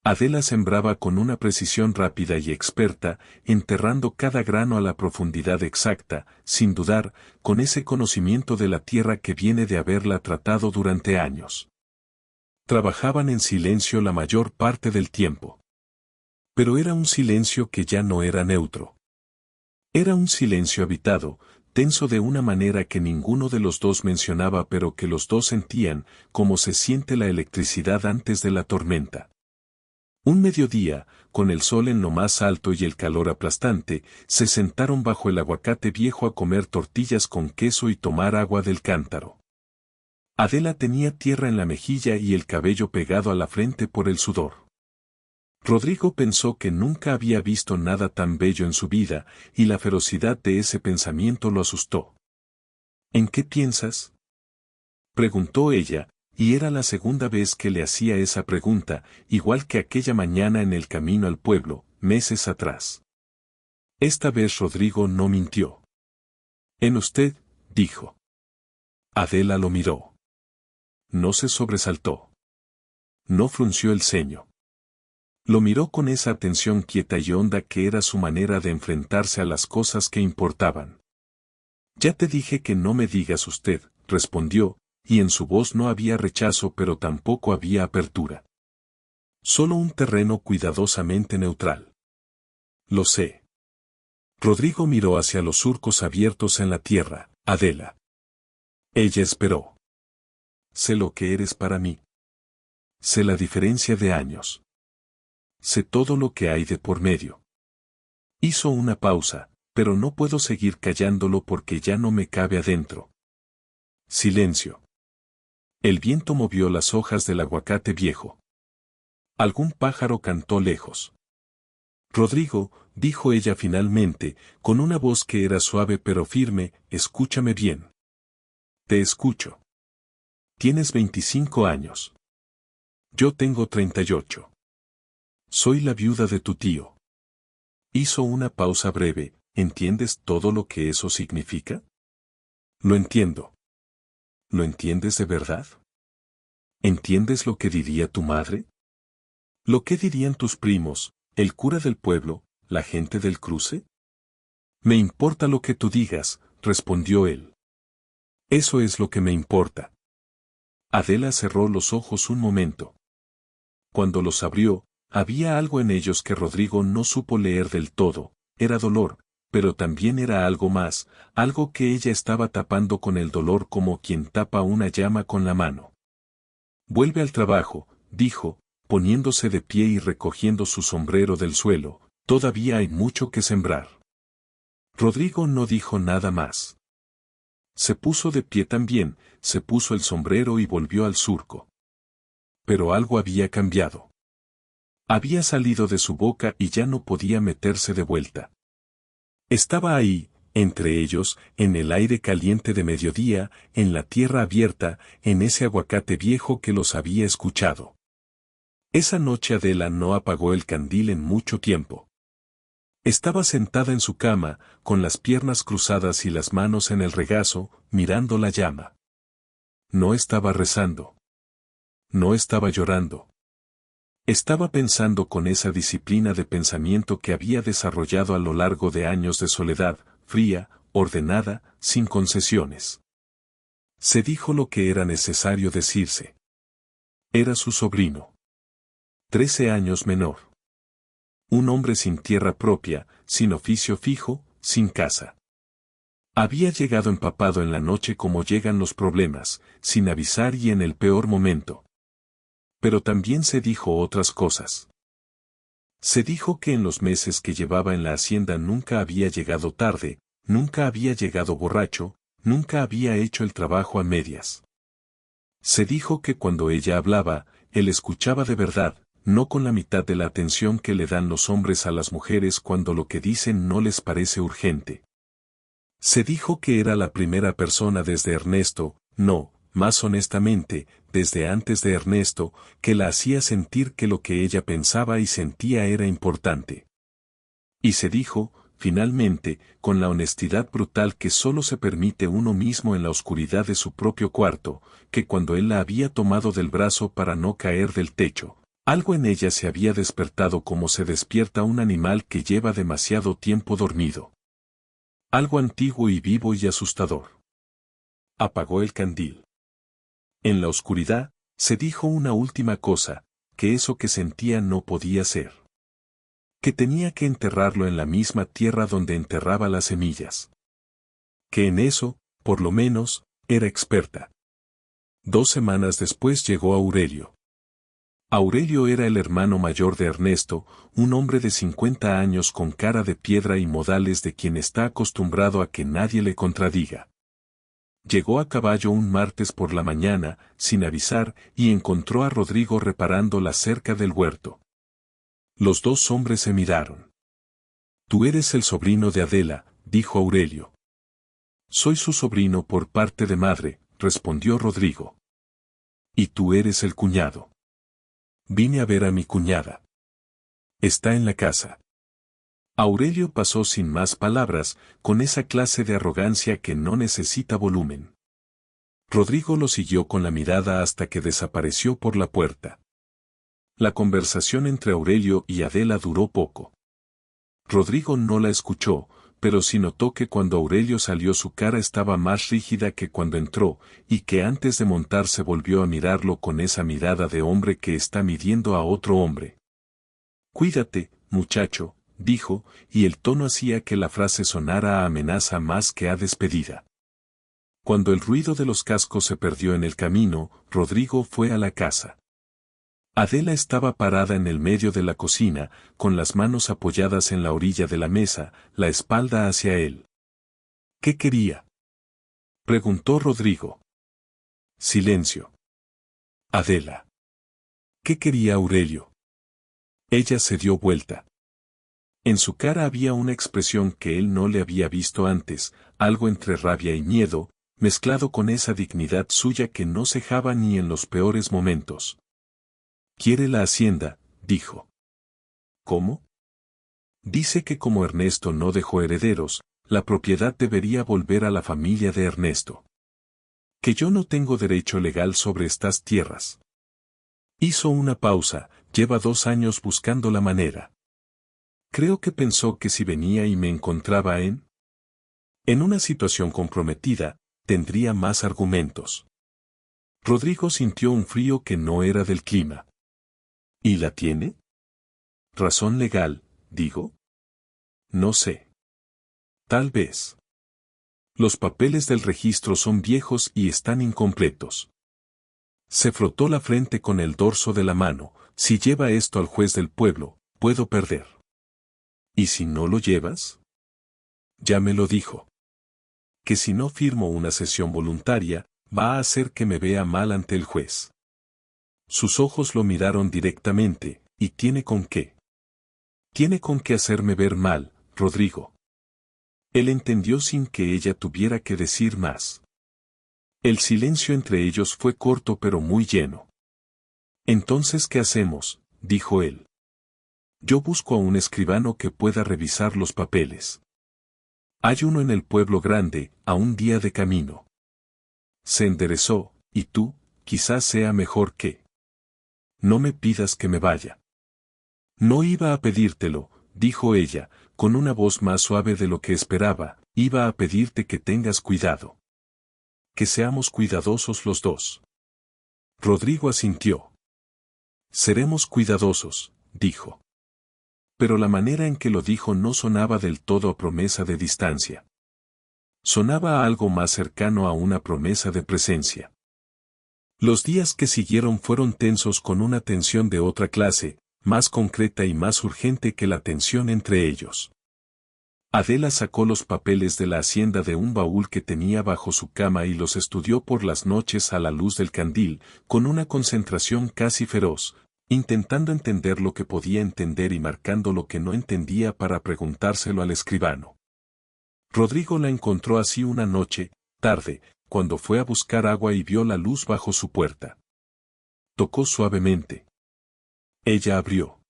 Adela sembraba con una precisión rápida y experta, enterrando cada grano a la profundidad exacta, sin dudar, con ese conocimiento de la tierra que viene de haberla tratado durante años. Trabajaban en silencio la mayor parte del tiempo. Pero era un silencio que ya no era neutro. Era un silencio habitado, tenso de una manera que ninguno de los dos mencionaba pero que los dos sentían, como se siente la electricidad antes de la tormenta. Un mediodía, con el sol en lo más alto y el calor aplastante, se sentaron bajo el aguacate viejo a comer tortillas con queso y tomar agua del cántaro. Adela tenía tierra en la mejilla y el cabello pegado a la frente por el sudor. Rodrigo pensó que nunca había visto nada tan bello en su vida, y la ferocidad de ese pensamiento lo asustó. ¿En qué piensas?, preguntó ella, y era la segunda vez que le hacía esa pregunta, igual que aquella mañana en el camino al pueblo, meses atrás. Esta vez Rodrigo no mintió. En usted, dijo. Adela lo miró. No se sobresaltó. No frunció el ceño. Lo miró con esa atención quieta y honda que era su manera de enfrentarse a las cosas que importaban. Ya te dije que no me digas usted, respondió, y en su voz no había rechazo pero tampoco había apertura. Solo un terreno cuidadosamente neutral. Lo sé. Rodrigo miró hacia los surcos abiertos en la tierra. Adela. Ella esperó. Sé lo que eres para mí. Sé la diferencia de años. Sé todo lo que hay de por medio. Hizo una pausa, pero no puedo seguir callándolo porque ya no me cabe adentro. Silencio. El viento movió las hojas del aguacate viejo. Algún pájaro cantó lejos. Rodrigo, dijo ella finalmente, con una voz que era suave pero firme, escúchame bien. Te escucho. Tienes 25 años. Yo tengo 38. Soy la viuda de tu tío. Hizo una pausa breve. ¿Entiendes todo lo que eso significa? Lo entiendo. ¿Lo entiendes de verdad? ¿Entiendes lo que diría tu madre? ¿Lo que dirían tus primos, el cura del pueblo, la gente del cruce? Me importa lo que tú digas, respondió él. Eso es lo que me importa. Adela cerró los ojos un momento. Cuando los abrió, había algo en ellos que Rodrigo no supo leer del todo, era dolor, pero también era algo más, algo que ella estaba tapando con el dolor como quien tapa una llama con la mano. Vuelve al trabajo, dijo, poniéndose de pie y recogiendo su sombrero del suelo, todavía hay mucho que sembrar. Rodrigo no dijo nada más. Se puso de pie también, se puso el sombrero y volvió al surco. Pero algo había cambiado. Había salido de su boca y ya no podía meterse de vuelta. Estaba ahí, entre ellos, en el aire caliente de mediodía, en la tierra abierta, en ese aguacate viejo que los había escuchado. Esa noche Adela no apagó el candil en mucho tiempo. Estaba sentada en su cama, con las piernas cruzadas y las manos en el regazo, mirando la llama. No estaba rezando. No estaba llorando. Estaba pensando con esa disciplina de pensamiento que había desarrollado a lo largo de años de soledad, fría, ordenada, sin concesiones. Se dijo lo que era necesario decirse. Era su sobrino. 13 años menor. Un hombre sin tierra propia, sin oficio fijo, sin casa. Había llegado empapado en la noche como llegan los problemas, sin avisar y en el peor momento. Pero también se dijo otras cosas. Se dijo que en los meses que llevaba en la hacienda nunca había llegado tarde, nunca había llegado borracho, nunca había hecho el trabajo a medias. Se dijo que cuando ella hablaba, él escuchaba de verdad, no con la mitad de la atención que le dan los hombres a las mujeres cuando lo que dicen no les parece urgente. Se dijo que era la primera persona desde Ernesto, no, más honestamente, desde antes de Ernesto, que la hacía sentir que lo que ella pensaba y sentía era importante. Y se dijo, finalmente, con la honestidad brutal que solo se permite uno mismo en la oscuridad de su propio cuarto, que cuando él la había tomado del brazo para no caer del techo, algo en ella se había despertado como se despierta un animal que lleva demasiado tiempo dormido. Algo antiguo y vivo y asustador. Apagó el candil. En la oscuridad, se dijo una última cosa, que eso que sentía no podía ser. Que tenía que enterrarlo en la misma tierra donde enterraba las semillas. Que en eso, por lo menos, era experta. 2 semanas después llegó Aurelio. Aurelio era el hermano mayor de Ernesto, un hombre de 50 años con cara de piedra y modales de quien está acostumbrado a que nadie le contradiga. Llegó a caballo un martes por la mañana, sin avisar, y encontró a Rodrigo reparando la cerca del huerto. Los 2 hombres se miraron. Tú eres el sobrino de Adela, dijo Aurelio. Soy su sobrino por parte de madre, respondió Rodrigo. Y tú eres el cuñado. Vine a ver a mi cuñada. Está en la casa. Aurelio pasó sin más palabras, con esa clase de arrogancia que no necesita volumen. Rodrigo lo siguió con la mirada hasta que desapareció por la puerta. La conversación entre Aurelio y Adela duró poco. Rodrigo no la escuchó, pero sí notó que cuando Aurelio salió su cara estaba más rígida que cuando entró, y que antes de montarse volvió a mirarlo con esa mirada de hombre que está midiendo a otro hombre. Cuídate, muchacho, dijo, y el tono hacía que la frase sonara a amenaza más que a despedida. Cuando el ruido de los cascos se perdió en el camino, Rodrigo fue a la casa. Adela estaba parada en el medio de la cocina, con las manos apoyadas en la orilla de la mesa, la espalda hacia él. ¿Qué quería?, preguntó Rodrigo. Silencio. Adela. ¿Qué quería Aurelio? Ella se dio vuelta. En su cara había una expresión que él no le había visto antes, algo entre rabia y miedo, mezclado con esa dignidad suya que no cejaba ni en los peores momentos. Quiere la hacienda, dijo. ¿Cómo? Dice que como Ernesto no dejó herederos, la propiedad debería volver a la familia de Ernesto. Que yo no tengo derecho legal sobre estas tierras. Hizo una pausa, lleva 2 años buscando la manera. Creo que pensó que si venía y me encontraba en una situación comprometida, tendría más argumentos. Rodrigo sintió un frío que no era del clima. ¿Y la tiene? ¿Razón legal, digo? No sé. Tal vez. Los papeles del registro son viejos y están incompletos. Se frotó la frente con el dorso de la mano. Si lleva esto al juez del pueblo, puedo perder. ¿Y si no lo llevas? Ya me lo dijo. Que si no firmo una cesión voluntaria, va a hacer que me vea mal ante el juez. Sus ojos lo miraron directamente, ¿y tiene con qué? Tiene con qué hacerme ver mal, Rodrigo. Él entendió sin que ella tuviera que decir más. El silencio entre ellos fue corto pero muy lleno. Entonces, ¿qué hacemos?, dijo él. Yo busco a un escribano que pueda revisar los papeles. Hay uno en el pueblo grande, a un día de camino. Se enderezó, y tú, quizás sea mejor que... No me pidas que me vaya. No iba a pedírtelo, dijo ella, con una voz más suave de lo que esperaba, iba a pedirte que tengas cuidado. Que seamos cuidadosos los 2. Rodrigo asintió. Seremos cuidadosos, dijo. Pero la manera en que lo dijo no sonaba del todo a promesa de distancia. Sonaba a algo más cercano a una promesa de presencia. Los días que siguieron fueron tensos con una tensión de otra clase, más concreta y más urgente que la tensión entre ellos. Adela sacó los papeles de la hacienda de un baúl que tenía bajo su cama y los estudió por las noches a la luz del candil, con una concentración casi feroz, intentando entender lo que podía entender y marcando lo que no entendía para preguntárselo al escribano. Rodrigo la encontró así una noche, tarde, cuando fue a buscar agua y vio la luz bajo su puerta. Tocó suavemente. Ella abrió.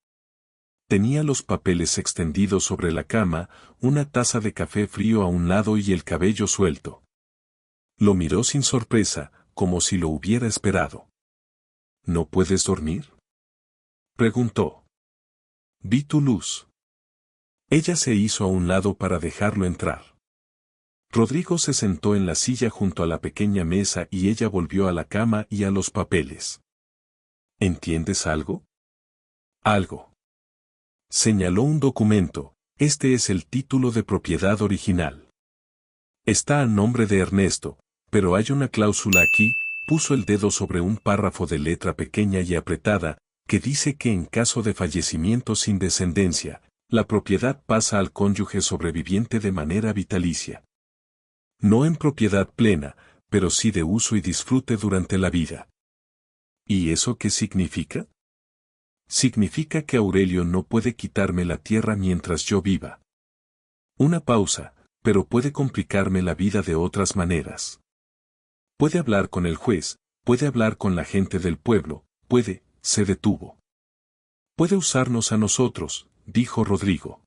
Tenía los papeles extendidos sobre la cama, una taza de café frío a un lado y el cabello suelto. Lo miró sin sorpresa, como si lo hubiera esperado. ¿No puedes dormir?, preguntó. Vi tu luz. Ella se hizo a un lado para dejarlo entrar. Rodrigo se sentó en la silla junto a la pequeña mesa y ella volvió a la cama y a los papeles. ¿Entiendes algo? Algo. Señaló un documento. Este es el título de propiedad original. Está a nombre de Ernesto, pero hay una cláusula aquí. Puso el dedo sobre un párrafo de letra pequeña y apretada, que dice que en caso de fallecimiento sin descendencia, la propiedad pasa al cónyuge sobreviviente de manera vitalicia. No en propiedad plena, pero sí de uso y disfrute durante la vida. ¿Y eso qué significa? Significa que Aurelio no puede quitarme la tierra mientras yo viva. Una pausa, pero puede complicarme la vida de otras maneras. Puede hablar con el juez, puede hablar con la gente del pueblo, se detuvo. Puede usarnos a nosotros, dijo Rodrigo.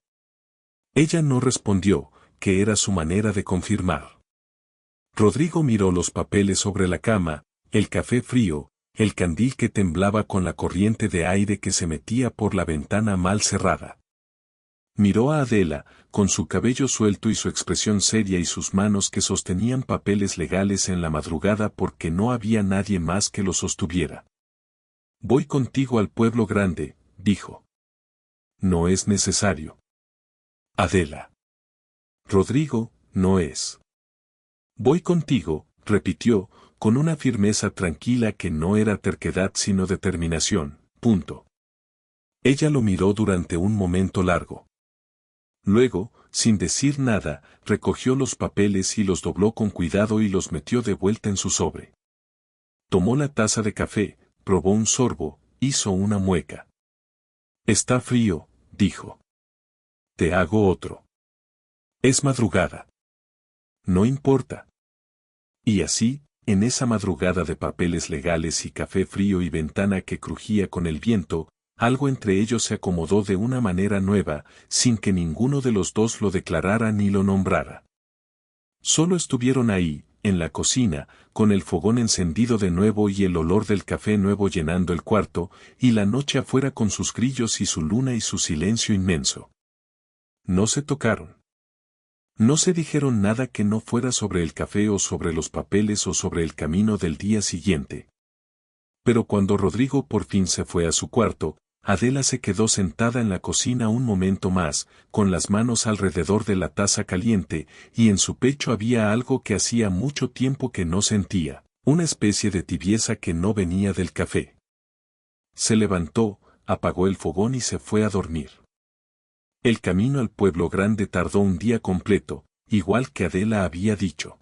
Ella no respondió, que era su manera de confirmar. Rodrigo miró los papeles sobre la cama, el café frío, el candil que temblaba con la corriente de aire que se metía por la ventana mal cerrada. Miró a Adela, con su cabello suelto y su expresión seria y sus manos que sostenían papeles legales en la madrugada porque no había nadie más que los sostuviera. Voy contigo al pueblo grande, dijo. No es necesario. Adela. Rodrigo, no es. Voy contigo, repitió, con una firmeza tranquila que no era terquedad sino determinación. Punto. Ella lo miró durante un momento largo. Luego, sin decir nada, recogió los papeles y los dobló con cuidado y los metió de vuelta en su sobre. Tomó la taza de café, probó un sorbo, hizo una mueca. Está frío, dijo. Te hago otro. Es madrugada. No importa. Y así, en esa madrugada de papeles legales y café frío y ventana que crujía con el viento, algo entre ellos se acomodó de una manera nueva, sin que ninguno de los dos lo declarara ni lo nombrara. Solo estuvieron ahí, en la cocina, con el fogón encendido de nuevo y el olor del café nuevo llenando el cuarto, y la noche afuera con sus grillos y su luna y su silencio inmenso. No se tocaron. No se dijeron nada que no fuera sobre el café o sobre los papeles o sobre el camino del día siguiente. Pero cuando Rodrigo por fin se fue a su cuarto, Adela se quedó sentada en la cocina un momento más, con las manos alrededor de la taza caliente, y en su pecho había algo que hacía mucho tiempo que no sentía, una especie de tibieza que no venía del café. Se levantó, apagó el fogón y se fue a dormir. El camino al pueblo grande tardó un día completo, igual que Adela había dicho.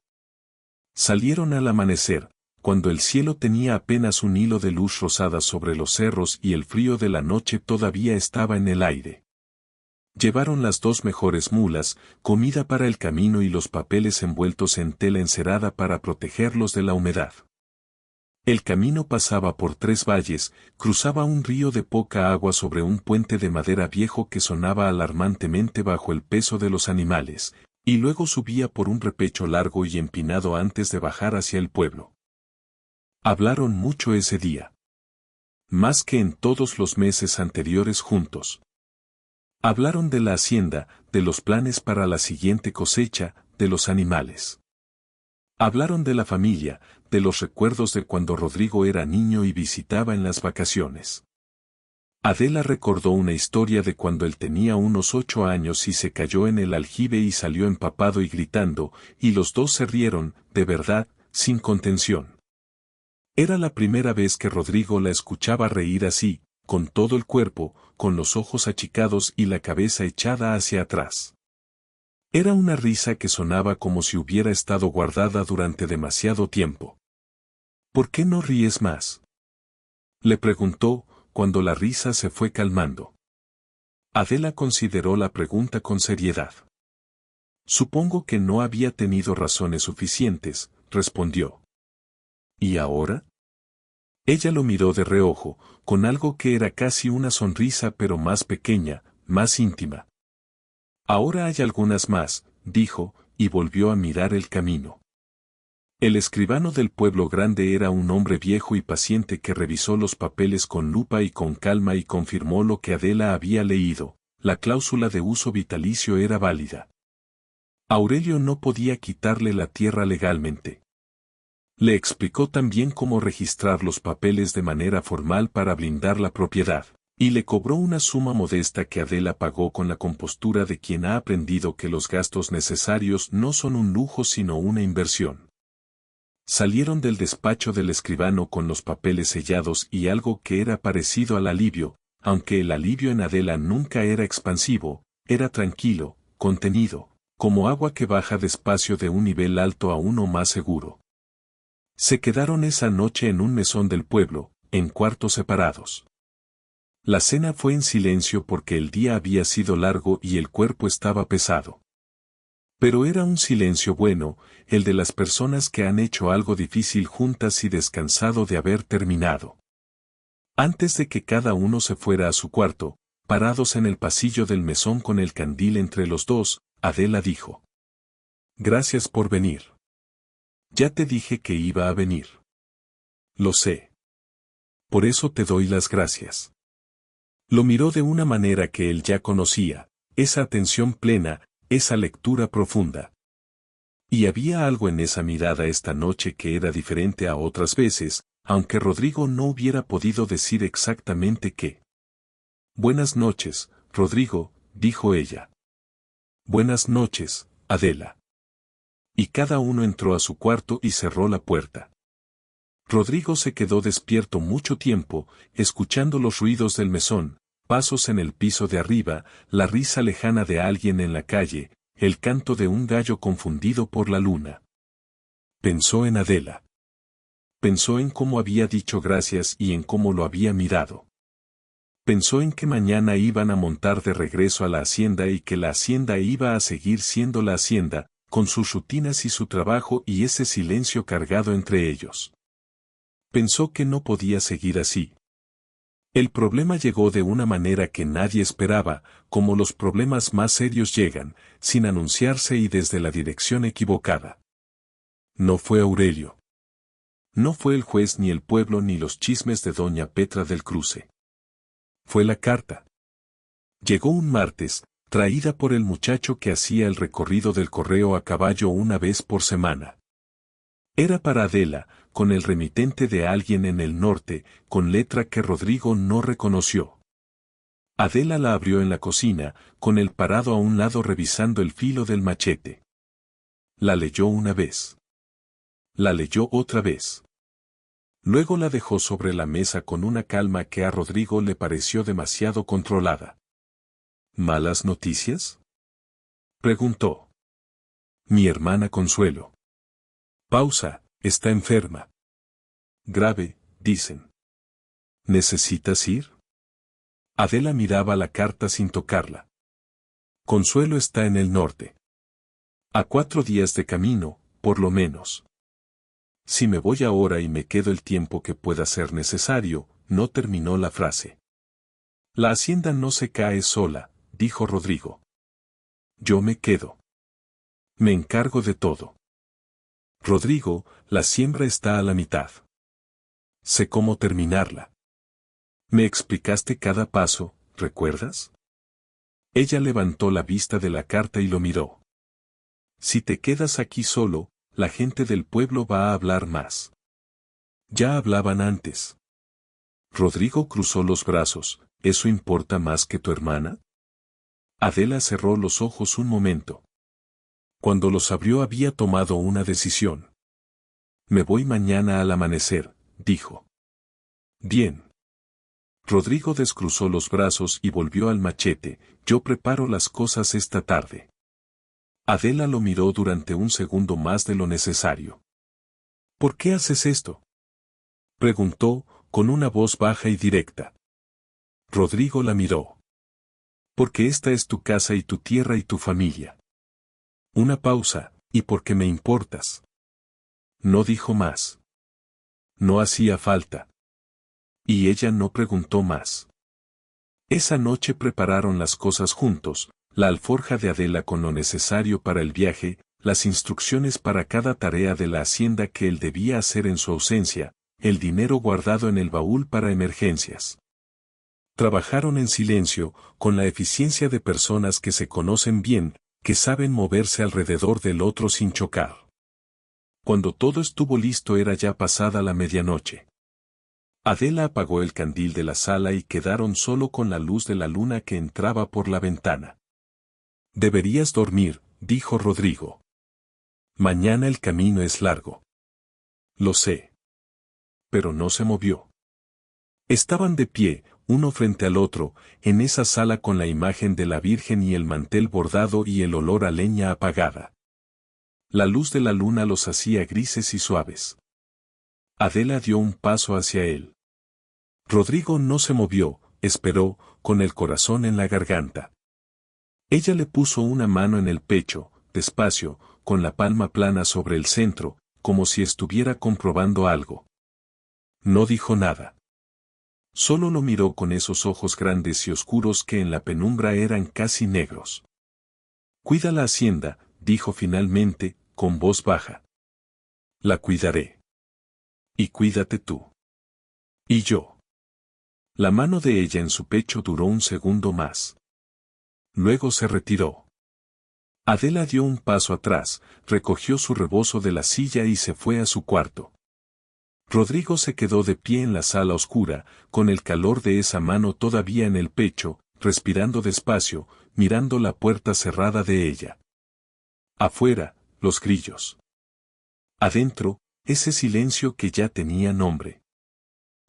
Salieron al amanecer, cuando el cielo tenía apenas un hilo de luz rosada sobre los cerros y el frío de la noche todavía estaba en el aire. Llevaron las dos mejores mulas, comida para el camino y los papeles envueltos en tela encerada para protegerlos de la humedad. El camino pasaba por 3 valles, cruzaba un río de poca agua sobre un puente de madera viejo que sonaba alarmantemente bajo el peso de los animales, y luego subía por un repecho largo y empinado antes de bajar hacia el pueblo. Hablaron mucho ese día. Más que en todos los meses anteriores juntos. Hablaron de la hacienda, de los planes para la siguiente cosecha, de los animales. Hablaron de la familia, de los recuerdos de cuando Rodrigo era niño y visitaba en las vacaciones. Adela recordó una historia de cuando él tenía unos 8 años y se cayó en el aljibe y salió empapado y gritando, y los dos se rieron, de verdad, sin contención. Era la primera vez que Rodrigo la escuchaba reír así, con todo el cuerpo, con los ojos achicados y la cabeza echada hacia atrás. Era una risa que sonaba como si hubiera estado guardada durante demasiado tiempo. ¿Por qué no ríes más?, le preguntó, cuando la risa se fue calmando. Adela consideró la pregunta con seriedad. Supongo que no había tenido razones suficientes, respondió. ¿Y ahora? Ella lo miró de reojo, con algo que era casi una sonrisa pero más pequeña, más íntima. Ahora hay algunas más, dijo, y volvió a mirar el camino. El escribano del pueblo grande era un hombre viejo y paciente que revisó los papeles con lupa y con calma y confirmó lo que Adela había leído: la cláusula de uso vitalicio era válida. Aurelio no podía quitarle la tierra legalmente. Le explicó también cómo registrar los papeles de manera formal para blindar la propiedad, y le cobró una suma modesta que Adela pagó con la compostura de quien ha aprendido que los gastos necesarios no son un lujo sino una inversión. Salieron del despacho del escribano con los papeles sellados y algo que era parecido al alivio, aunque el alivio en Adela nunca era expansivo, era tranquilo, contenido, como agua que baja despacio de un nivel alto a uno más seguro. Se quedaron esa noche en un mesón del pueblo, en cuartos separados. La cena fue en silencio porque el día había sido largo y el cuerpo estaba pesado. Pero era un silencio bueno, el de las personas que han hecho algo difícil juntas y descansado de haber terminado. Antes de que cada uno se fuera a su cuarto, parados en el pasillo del mesón con el candil entre los dos, Adela dijo: «Gracias por venir. Ya te dije que iba a venir. Lo sé. Por eso te doy las gracias». Lo miró de una manera que él ya conocía, esa atención plena, esa lectura profunda. Y había algo en esa mirada esta noche que era diferente a otras veces, aunque Rodrigo no hubiera podido decir exactamente qué. «Buenas noches, Rodrigo», dijo ella. «Buenas noches, Adela». Y cada uno entró a su cuarto y cerró la puerta. Rodrigo se quedó despierto mucho tiempo, escuchando los ruidos del mesón, pasos en el piso de arriba, la risa lejana de alguien en la calle, el canto de un gallo confundido por la luna. Pensó en Adela. Pensó en cómo había dicho gracias y en cómo lo había mirado. Pensó en que mañana iban a montar de regreso a la hacienda y que la hacienda iba a seguir siendo la hacienda, con sus rutinas y su trabajo y ese silencio cargado entre ellos. Pensó que no podía seguir así. El problema llegó de una manera que nadie esperaba, como los problemas más serios llegan, sin anunciarse y desde la dirección equivocada. No fue Aurelio. No fue el juez ni el pueblo ni los chismes de doña Petra del Cruce. Fue la carta. Llegó un martes, traída por el muchacho que hacía el recorrido del correo a caballo una vez por semana. Era para Adela, con el remitente de alguien en el norte, con letra que Rodrigo no reconoció. Adela la abrió en la cocina, con él parado a un lado revisando el filo del machete. La leyó una vez. La leyó otra vez. Luego la dejó sobre la mesa con una calma que a Rodrigo le pareció demasiado controlada. ¿Malas noticias?, preguntó. «Mi hermana Consuelo». Pausa, está enferma. Grave, dicen. ¿Necesitas ir? Adela miraba la carta sin tocarla. Consuelo está en el norte. A 4 días de camino, por lo menos. Si me voy ahora y me quedo el tiempo que pueda ser necesario, no terminó la frase. La hacienda no se cae sola, dijo Rodrigo. Yo me quedo. Me encargo de todo. Rodrigo, la siembra está a la mitad. Sé cómo terminarla. Me explicaste cada paso, ¿recuerdas? Ella levantó la vista de la carta y lo miró. Si te quedas aquí solo, la gente del pueblo va a hablar más. Ya hablaban antes. Rodrigo cruzó los brazos. ¿Eso importa más que tu hermana? Adela cerró los ojos un momento. Cuando los abrió había tomado una decisión. Me voy mañana al amanecer, dijo. Bien. Rodrigo descruzó los brazos y volvió al machete. Yo preparo las cosas esta tarde. Adela lo miró durante un segundo más de lo necesario. ¿Por qué haces esto?, preguntó, con una voz baja y directa. Rodrigo la miró. Porque esta es tu casa y tu tierra y tu familia. Una pausa, y porque me importas. No dijo más. No hacía falta. Y ella no preguntó más. Esa noche prepararon las cosas juntos, la alforja de Adela con lo necesario para el viaje, las instrucciones para cada tarea de la hacienda que él debía hacer en su ausencia, el dinero guardado en el baúl para emergencias. Trabajaron en silencio, con la eficiencia de personas que se conocen bien, que saben moverse alrededor del otro sin chocar. Cuando todo estuvo listo era ya pasada la medianoche. Adela apagó el candil de la sala y quedaron solo con la luz de la luna que entraba por la ventana. «Deberías dormir», dijo Rodrigo. «Mañana el camino es largo». «Lo sé». Pero no se movió. Estaban de pie, uno frente al otro, en esa sala con la imagen de la Virgen y el mantel bordado y el olor a leña apagada. La luz de la luna los hacía grises y suaves. Adela dio un paso hacia él. Rodrigo no se movió, esperó, con el corazón en la garganta. Ella le puso una mano en el pecho, despacio, con la palma plana sobre el centro, como si estuviera comprobando algo. No dijo nada. Solo lo miró con esos ojos grandes y oscuros que en la penumbra eran casi negros. «Cuida la hacienda», dijo finalmente, con voz baja. «La cuidaré. Y cuídate tú. Y yo». La mano de ella en su pecho duró un segundo más. Luego se retiró. Adela dio un paso atrás, recogió su rebozo de la silla y se fue a su cuarto. Rodrigo se quedó de pie en la sala oscura, con el calor de esa mano todavía en el pecho, respirando despacio, mirando la puerta cerrada de ella. Afuera, los grillos. Adentro, ese silencio que ya tenía nombre.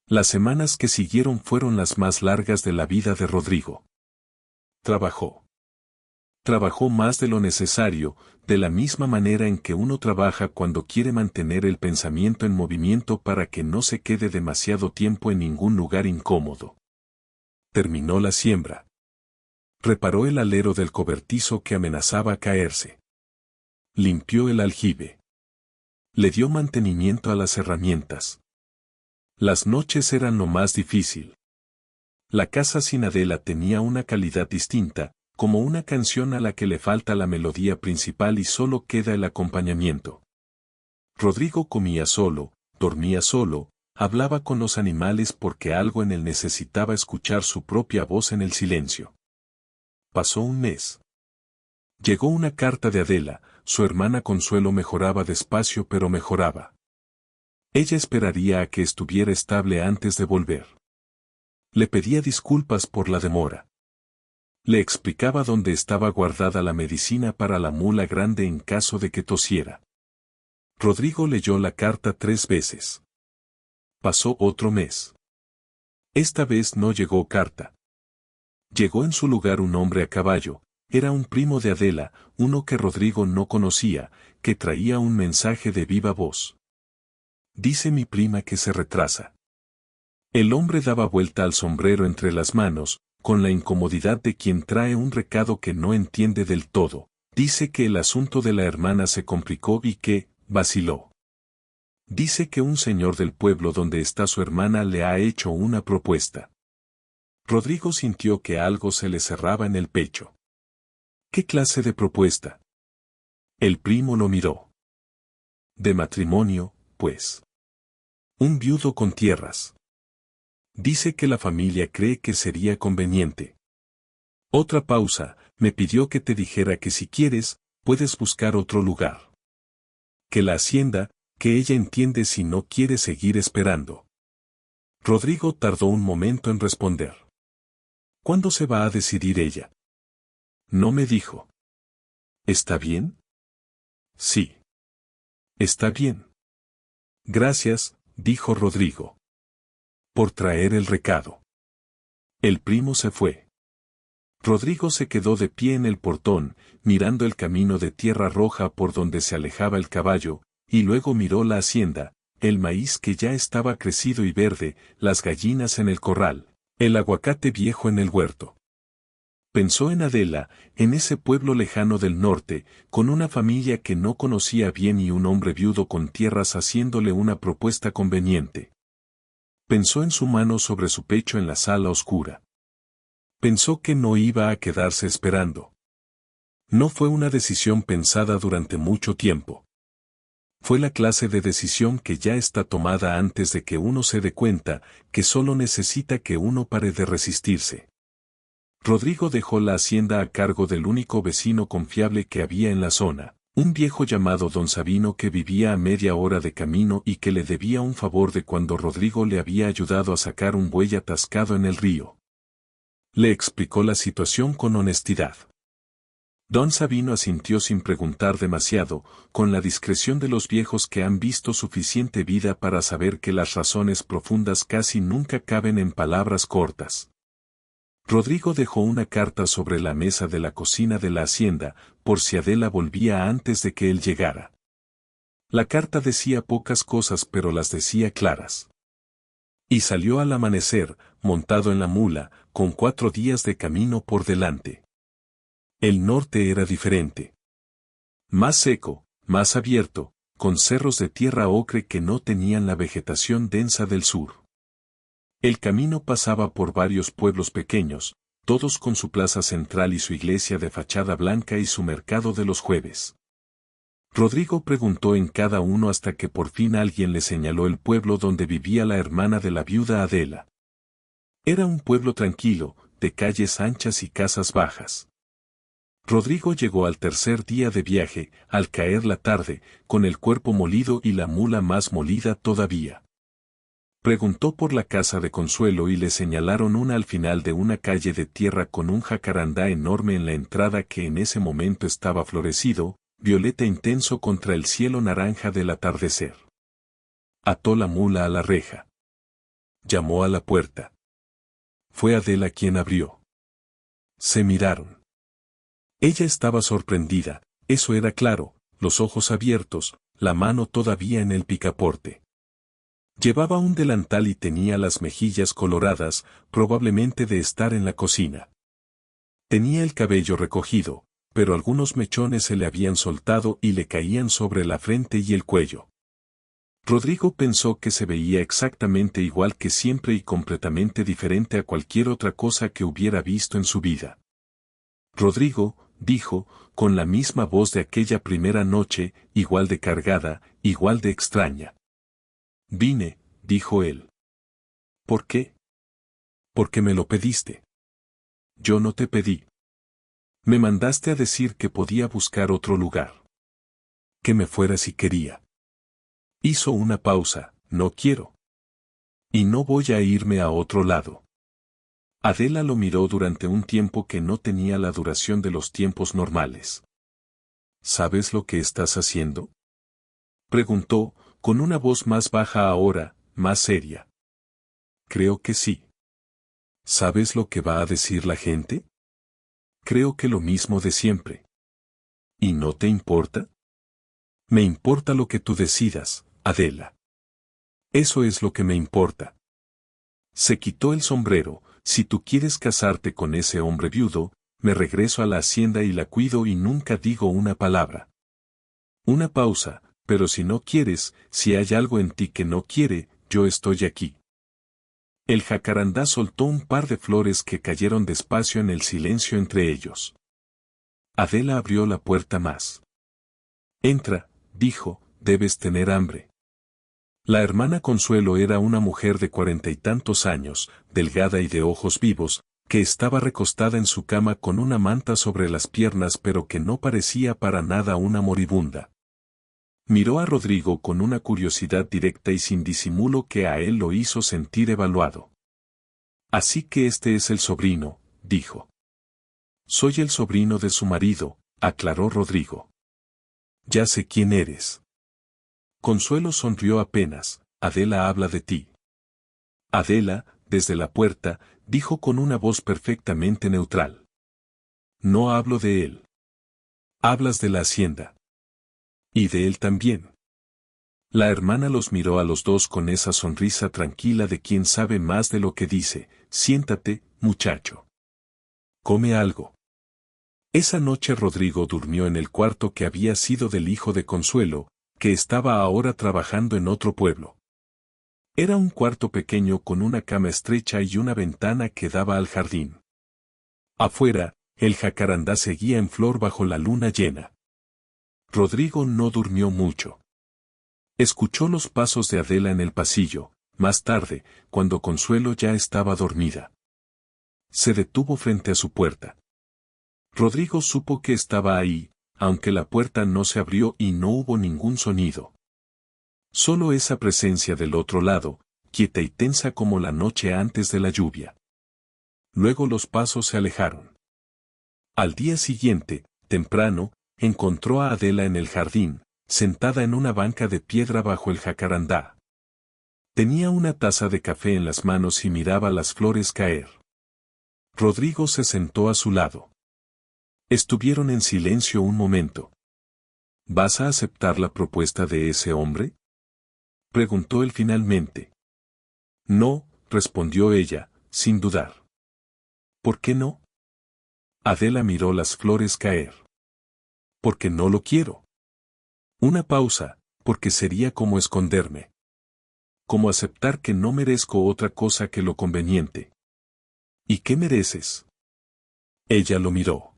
Las semanas que siguieron fueron las más largas de la vida de Rodrigo. Trabajó. Trabajó más de lo necesario, de la misma manera en que uno trabaja cuando quiere mantener el pensamiento en movimiento para que no se quede demasiado tiempo en ningún lugar incómodo. Terminó la siembra. Reparó el alero del cobertizo que amenazaba caerse. Limpió el aljibe. Le dio mantenimiento a las herramientas. Las noches eran lo más difícil. La casa sin Adela tenía una calidad distinta, como una canción a la que le falta la melodía principal y solo queda el acompañamiento. Rodrigo comía solo, dormía solo, hablaba con los animales porque algo en él necesitaba escuchar su propia voz en el silencio. Pasó un mes. Llegó una carta de Adela, su hermana Consuelo mejoraba despacio pero mejoraba. Ella esperaría a que estuviera estable antes de volver. Le pedía disculpas por la demora. Le explicaba dónde estaba guardada la medicina para la mula grande en caso de que tosiera. Rodrigo leyó la carta 3 veces. Pasó otro mes. Esta vez no llegó carta. Llegó en su lugar un hombre a caballo, era un primo de Adela, uno que Rodrigo no conocía, que traía un mensaje de viva voz. «Dice mi prima que se retrasa». El hombre daba vuelta al sombrero entre las manos, con la incomodidad de quien trae un recado que no entiende del todo. Dice que el asunto de la hermana se complicó y que, vaciló. Dice que un señor del pueblo donde está su hermana le ha hecho una propuesta. Rodrigo sintió que algo se le cerraba en el pecho. ¿Qué clase de propuesta? El primo lo miró. De matrimonio, pues. Un viudo con tierras. Dice que la familia cree que sería conveniente. Otra pausa, me pidió que te dijera que si quieres, puedes buscar otro lugar. Que la hacienda, que ella entiende si no quiere seguir esperando. Rodrigo tardó un momento en responder. ¿Cuándo se va a decidir ella? No me dijo. ¿Está bien? Sí. Está bien. Gracias, dijo Rodrigo. Por traer el recado. El primo se fue. Rodrigo se quedó de pie en el portón, mirando el camino de tierra roja por donde se alejaba el caballo, y luego miró la hacienda, el maíz que ya estaba crecido y verde, las gallinas en el corral, el aguacate viejo en el huerto. Pensó en Adela, en ese pueblo lejano del norte, con una familia que no conocía bien y un hombre viudo con tierras haciéndole una propuesta conveniente. Pensó en su mano sobre su pecho en la sala oscura. Pensó que no iba a quedarse esperando. No fue una decisión pensada durante mucho tiempo. Fue la clase de decisión que ya está tomada antes de que uno se dé cuenta que solo necesita que uno pare de resistirse. Rodrigo dejó la hacienda a cargo del único vecino confiable que había en la zona, un viejo llamado Don Sabino que vivía a media hora de camino y que le debía un favor de cuando Rodrigo le había ayudado a sacar un buey atascado en el río. Le explicó la situación con honestidad. Don Sabino asintió sin preguntar demasiado, con la discreción de los viejos que han visto suficiente vida para saber que las razones profundas casi nunca caben en palabras cortas. Rodrigo dejó una carta sobre la mesa de la cocina de la hacienda, por si Adela volvía antes de que él llegara. La carta decía pocas cosas pero las decía claras. Y salió al amanecer, montado en la mula, con 4 días de camino por delante. El norte era diferente. Más seco, más abierto, con cerros de tierra ocre que no tenían la vegetación densa del sur. El camino pasaba por varios pueblos pequeños, todos con su plaza central y su iglesia de fachada blanca y su mercado de los jueves. Rodrigo preguntó en cada uno hasta que por fin alguien le señaló el pueblo donde vivía la hermana de la viuda Adela. Era un pueblo tranquilo, de calles anchas y casas bajas. Rodrigo llegó al tercer día de viaje, al caer la tarde, con el cuerpo molido y la mula más molida todavía. Preguntó por la casa de Consuelo y le señalaron una al final de una calle de tierra con un jacarandá enorme en la entrada que en ese momento estaba florecido, violeta intenso contra el cielo naranja del atardecer. Ató la mula a la reja. Llamó a la puerta. Fue Adela quien abrió. Se miraron. Ella estaba sorprendida, eso era claro, los ojos abiertos, la mano todavía en el picaporte. Llevaba un delantal y tenía las mejillas coloradas, probablemente de estar en la cocina. Tenía el cabello recogido, pero algunos mechones se le habían soltado y le caían sobre la frente y el cuello. Rodrigo pensó que se veía exactamente igual que siempre y completamente diferente a cualquier otra cosa que hubiera visto en su vida. Rodrigo, dijo, con la misma voz de aquella primera noche, igual de cargada, igual de extraña. Vine, dijo él. ¿Por qué? Porque me lo pediste. Yo no te pedí. Me mandaste a decir que podía buscar otro lugar. Que me fuera si quería. Hizo una pausa, no quiero. Y no voy a irme a otro lado. Adela lo miró durante un tiempo que no tenía la duración de los tiempos normales. ¿Sabes lo que estás haciendo? Preguntó, con una voz más baja ahora, más seria. Creo que sí. ¿Sabes lo que va a decir la gente? Creo que lo mismo de siempre. ¿Y no te importa? Me importa lo que tú decidas, Adela. Eso es lo que me importa. Se quitó el sombrero. Si tú quieres casarte con ese hombre viudo, me regreso a la hacienda y la cuido y nunca digo una palabra. Una pausa, pero si no quieres, si hay algo en ti que no quiere, yo estoy aquí. El jacarandá soltó un par de flores que cayeron despacio en el silencio entre ellos. Adela abrió la puerta más. Entra, dijo, debes tener hambre. La hermana Consuelo era una mujer de 40 y tantos años, delgada y de ojos vivos, que estaba recostada en su cama con una manta sobre las piernas pero que no parecía para nada una moribunda. Miró a Rodrigo con una curiosidad directa y sin disimulo que a él lo hizo sentir evaluado. Así que este es el sobrino, dijo. Soy el sobrino de su marido, aclaró Rodrigo. Ya sé quién eres. Consuelo sonrió apenas. Adela habla de ti. Adela, desde la puerta, dijo con una voz perfectamente neutral. No hablo de él. Hablas de la hacienda. Y de él también. La hermana los miró a los dos con esa sonrisa tranquila de quien sabe más de lo que dice. Siéntate, muchacho. Come algo. Esa noche Rodrigo durmió en el cuarto que había sido del hijo de Consuelo, que estaba ahora trabajando en otro pueblo. Era un cuarto pequeño con una cama estrecha y una ventana que daba al jardín. Afuera, el jacarandá seguía en flor bajo la luna llena. Rodrigo no durmió mucho. Escuchó los pasos de Adela en el pasillo, más tarde, cuando Consuelo ya estaba dormida. Se detuvo frente a su puerta. Rodrigo supo que estaba ahí, aunque la puerta no se abrió y no hubo ningún sonido. Solo esa presencia del otro lado, quieta y tensa como la noche antes de la lluvia. Luego los pasos se alejaron. Al día siguiente, temprano, encontró a Adela en el jardín, sentada en una banca de piedra bajo el jacarandá. Tenía una taza de café en las manos y miraba las flores caer. Rodrigo se sentó a su lado. Estuvieron en silencio un momento. ¿Vas a aceptar la propuesta de ese hombre?, preguntó él finalmente. No, respondió ella, sin dudar. ¿Por qué no? Adela miró las flores caer. Porque no lo quiero. Una pausa, porque sería como esconderme. Como aceptar que no merezco otra cosa que lo conveniente. ¿Y qué mereces? Ella lo miró.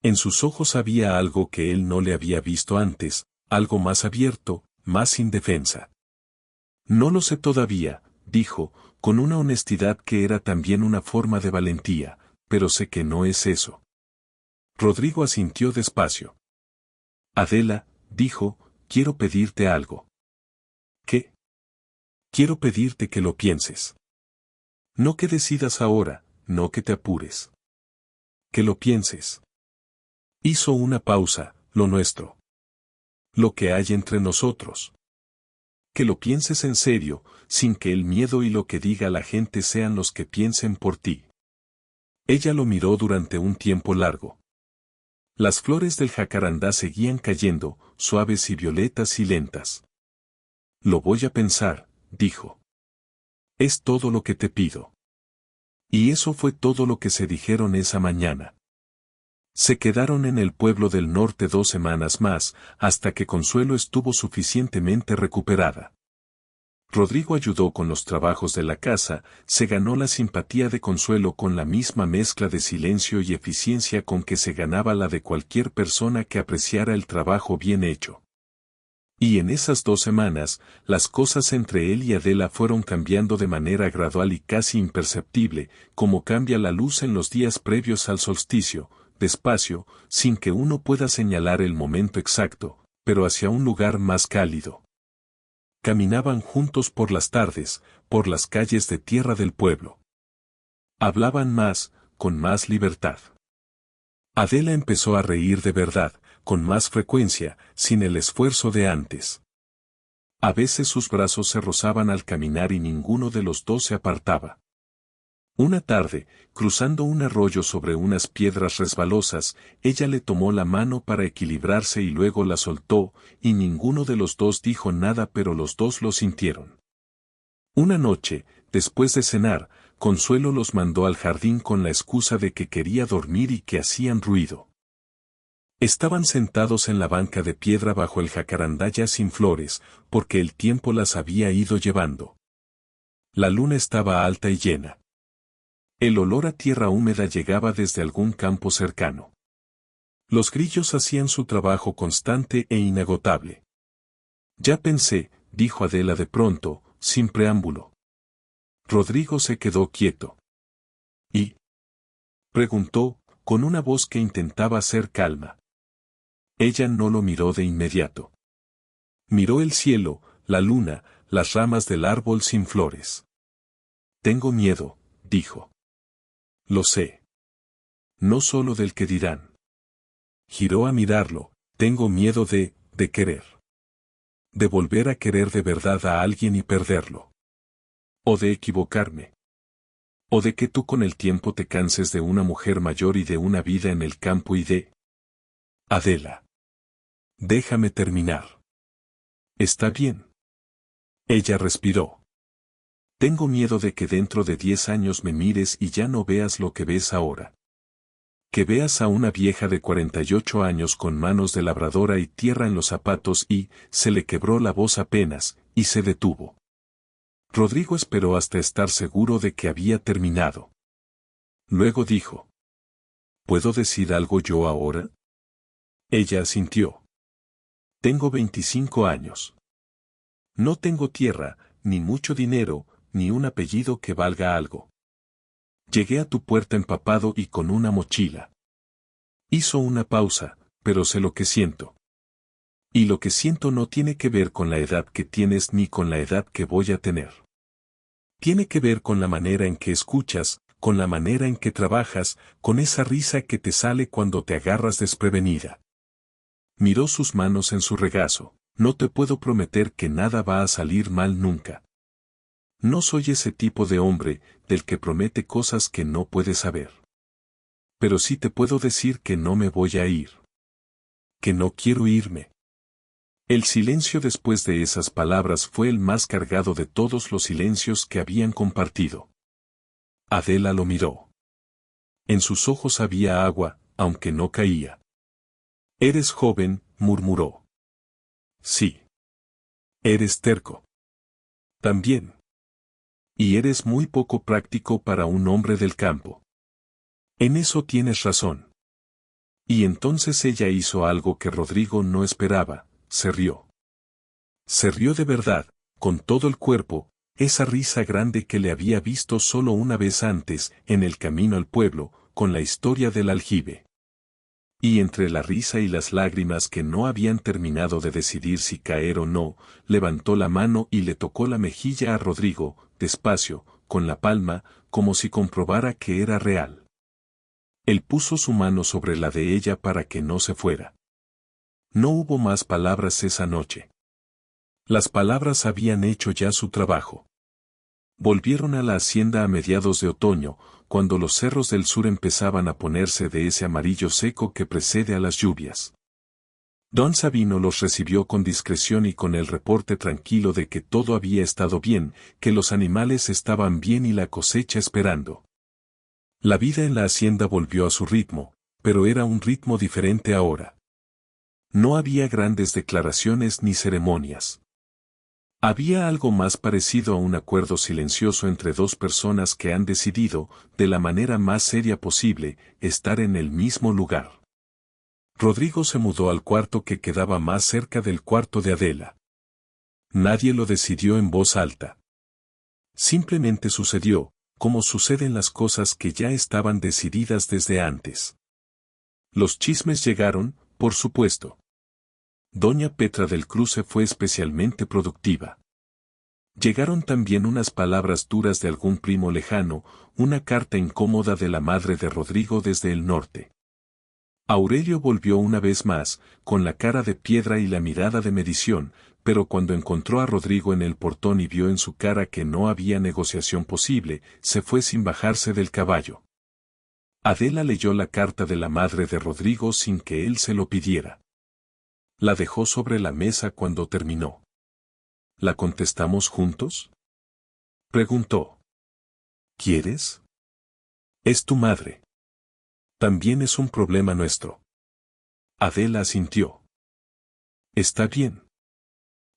En sus ojos había algo que él no le había visto antes, algo más abierto, más indefensa. No lo sé todavía, dijo, con una honestidad que era también una forma de valentía, pero sé que no es eso. Rodrigo asintió despacio. Adela, dijo, quiero pedirte algo. ¿Qué? Quiero pedirte que lo pienses. No que decidas ahora, no que te apures. Que lo pienses. Hizo una pausa, lo nuestro. Lo que hay entre nosotros. Que lo pienses en serio, sin que el miedo y lo que diga la gente sean los que piensen por ti. Ella lo miró durante un tiempo largo. Las flores del jacarandá seguían cayendo, suaves y violetas y lentas. Lo voy a pensar, dijo. Es todo lo que te pido. Y eso fue todo lo que se dijeron esa mañana. Se quedaron en el pueblo del norte 2 semanas más, hasta que Consuelo estuvo suficientemente recuperada. Rodrigo ayudó con los trabajos de la casa, se ganó la simpatía de Consuelo con la misma mezcla de silencio y eficiencia con que se ganaba la de cualquier persona que apreciara el trabajo bien hecho. Y en esas 2 semanas, las cosas entre él y Adela fueron cambiando de manera gradual y casi imperceptible, como cambia la luz en los días previos al solsticio, despacio, sin que uno pueda señalar el momento exacto, pero hacia un lugar más cálido. Caminaban juntos por las tardes, por las calles de tierra del pueblo. Hablaban más, con más libertad. Adela empezó a reír de verdad, con más frecuencia, sin el esfuerzo de antes. A veces sus brazos se rozaban al caminar y ninguno de los dos se apartaba. Una tarde, cruzando un arroyo sobre unas piedras resbalosas, ella le tomó la mano para equilibrarse y luego la soltó, y ninguno de los dos dijo nada, pero los dos lo sintieron. Una noche, después de cenar, Consuelo los mandó al jardín con la excusa de que quería dormir y que hacían ruido. Estaban sentados en la banca de piedra bajo el jacarandá ya sin flores, porque el tiempo las había ido llevando. La luna estaba alta y llena. El olor a tierra húmeda llegaba desde algún campo cercano. Los grillos hacían su trabajo constante e inagotable. Ya pensé, dijo Adela de pronto, sin preámbulo. Rodrigo se quedó quieto. ¿Y? Preguntó, con una voz que intentaba ser calma. Ella no lo miró de inmediato. Miró el cielo, la luna, las ramas del árbol sin flores. Tengo miedo, dijo. Lo sé. No solo del que dirán. Giró a mirarlo, tengo miedo de querer. De volver a querer de verdad a alguien y perderlo. O de equivocarme. O de que tú con el tiempo te canses de una mujer mayor y de una vida en el campo y de... Adela. Déjame terminar. Está bien. Ella respiró. Tengo miedo de que dentro de 10 años me mires y ya no veas lo que ves ahora. Que veas a una vieja de 48 años con manos de labradora y tierra en los zapatos y, se le quebró la voz apenas, y se detuvo. Rodrigo esperó hasta estar seguro de que había terminado. Luego dijo. ¿Puedo decir algo yo ahora? Ella asintió. Tengo 25 años. No tengo tierra, ni mucho dinero, ni un apellido que valga algo. Llegué a tu puerta empapado y con una mochila. Hizo una pausa, pero sé lo que siento. Y lo que siento no tiene que ver con la edad que tienes ni con la edad que voy a tener. Tiene que ver con la manera en que escuchas, con la manera en que trabajas, con esa risa que te sale cuando te agarras desprevenida. Miró sus manos en su regazo. No te puedo prometer que nada va a salir mal nunca. No soy ese tipo de hombre del que promete cosas que no puede saber. Pero sí te puedo decir que no me voy a ir. Que no quiero irme. El silencio después de esas palabras fue el más cargado de todos los silencios que habían compartido. Adela lo miró. En sus ojos había agua, aunque no caía. Eres joven, murmuró. Sí. Eres terco. También. Y eres muy poco práctico para un hombre del campo. En eso tienes razón. Y entonces ella hizo algo que Rodrigo no esperaba, se rió. Se rió de verdad, con todo el cuerpo, esa risa grande que le había visto solo una vez antes, en el camino al pueblo, con la historia del aljibe. Y entre la risa y las lágrimas que no habían terminado de decidir si caer o no, levantó la mano y le tocó la mejilla a Rodrigo, despacio, con la palma, como si comprobara que era real. Él puso su mano sobre la de ella para que no se fuera. No hubo más palabras esa noche. Las palabras habían hecho ya su trabajo. Volvieron a la hacienda a mediados de otoño, cuando los cerros del sur empezaban a ponerse de ese amarillo seco que precede a las lluvias. Don Sabino los recibió con discreción y con el reporte tranquilo de que todo había estado bien, que los animales estaban bien y la cosecha esperando. La vida en la hacienda volvió a su ritmo, pero era un ritmo diferente ahora. No había grandes declaraciones ni ceremonias. Había algo más parecido a un acuerdo silencioso entre dos personas que han decidido, de la manera más seria posible, estar en el mismo lugar. Rodrigo se mudó al cuarto que quedaba más cerca del cuarto de Adela. Nadie lo decidió en voz alta. Simplemente sucedió, como suceden las cosas que ya estaban decididas desde antes. Los chismes llegaron, por supuesto. Doña Petra del Cruce fue especialmente productiva. Llegaron también unas palabras duras de algún primo lejano, una carta incómoda de la madre de Rodrigo desde el norte. Aurelio volvió una vez más, con la cara de piedra y la mirada de medición, pero cuando encontró a Rodrigo en el portón y vio en su cara que no había negociación posible, se fue sin bajarse del caballo. Adela leyó la carta de la madre de Rodrigo sin que él se lo pidiera. La dejó sobre la mesa cuando terminó. ¿La contestamos juntos?, preguntó. ¿Quieres? Es tu madre. También es un problema nuestro. Adela asintió. Está bien.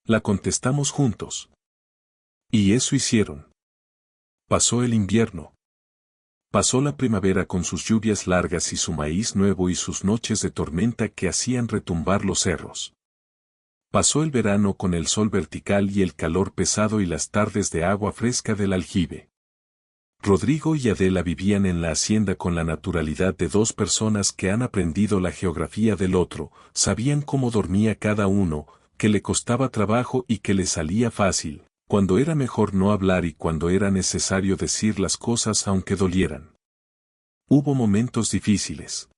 La contestamos juntos. Y eso hicieron. Pasó el invierno. Pasó la primavera con sus lluvias largas y su maíz nuevo y sus noches de tormenta que hacían retumbar los cerros. Pasó el verano con el sol vertical y el calor pesado y las tardes de agua fresca del aljibe. Rodrigo y Adela vivían en la hacienda con la naturalidad de dos personas que han aprendido la geografía del otro, sabían cómo dormía cada uno, que le costaba trabajo y que le salía fácil, cuando era mejor no hablar y cuando era necesario decir las cosas aunque dolieran. Hubo momentos difíciles.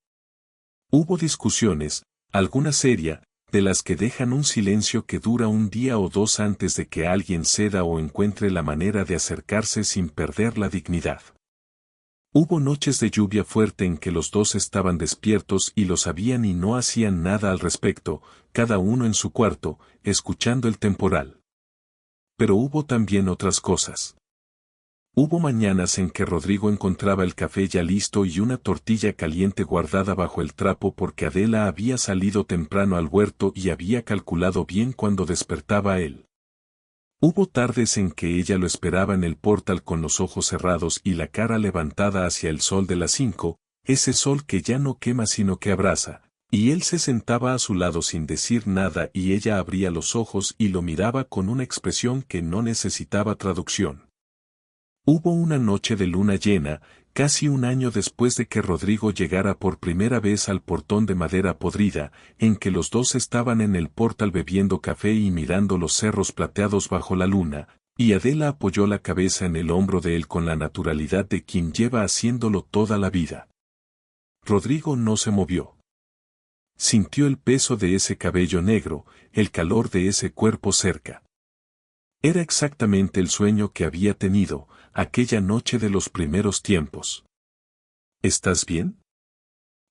Hubo discusiones, alguna seria, de las que dejan un silencio que dura un día o dos antes de que alguien ceda o encuentre la manera de acercarse sin perder la dignidad. Hubo noches de lluvia fuerte en que los dos estaban despiertos y lo sabían y no hacían nada al respecto, cada uno en su cuarto, escuchando el temporal. Pero hubo también otras cosas. Hubo mañanas en que Rodrigo encontraba el café ya listo y una tortilla caliente guardada bajo el trapo porque Adela había salido temprano al huerto y había calculado bien cuando despertaba él. Hubo tardes en que ella lo esperaba en el portal con los ojos cerrados y la cara levantada hacia el sol de las 5, ese sol que ya no quema sino que abraza, y él se sentaba a su lado sin decir nada y ella abría los ojos y lo miraba con una expresión que no necesitaba traducción. Hubo una noche de luna llena, casi un año después de que Rodrigo llegara por primera vez al portón de madera podrida, en que los dos estaban en el portal bebiendo café y mirando los cerros plateados bajo la luna, y Adela apoyó la cabeza en el hombro de él con la naturalidad de quien lleva haciéndolo toda la vida. Rodrigo no se movió. Sintió el peso de ese cabello negro, el calor de ese cuerpo cerca. Era exactamente el sueño que había tenido, aquella noche de los primeros tiempos. ¿Estás bien?,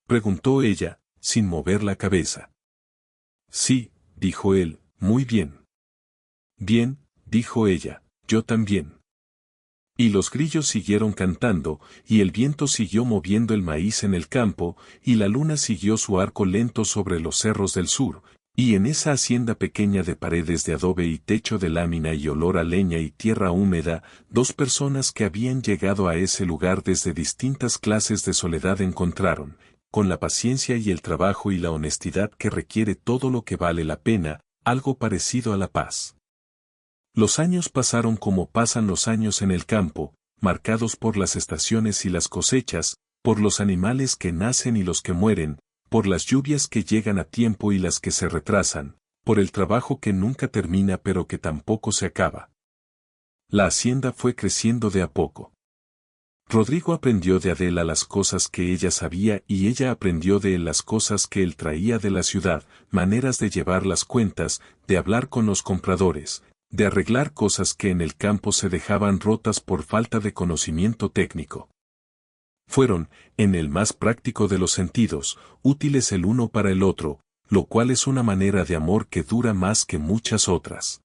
preguntó ella, sin mover la cabeza. Sí, dijo él, muy bien. Bien, dijo ella, yo también. Y los grillos siguieron cantando, y el viento siguió moviendo el maíz en el campo, y la luna siguió su arco lento sobre los cerros del sur, y en esa hacienda pequeña de paredes de adobe y techo de lámina y olor a leña y tierra húmeda, dos personas que habían llegado a ese lugar desde distintas clases de soledad encontraron, con la paciencia y el trabajo y la honestidad que requiere todo lo que vale la pena, algo parecido a la paz. Los años pasaron como pasan los años en el campo, marcados por las estaciones y las cosechas, por los animales que nacen y los que mueren, por las lluvias que llegan a tiempo y las que se retrasan, por el trabajo que nunca termina pero que tampoco se acaba. La hacienda fue creciendo de a poco. Rodrigo aprendió de Adela las cosas que ella sabía y ella aprendió de él las cosas que él traía de la ciudad, maneras de llevar las cuentas, de hablar con los compradores, de arreglar cosas que en el campo se dejaban rotas por falta de conocimiento técnico. Fueron, en el más práctico de los sentidos, útiles el uno para el otro, lo cual es una manera de amor que dura más que muchas otras.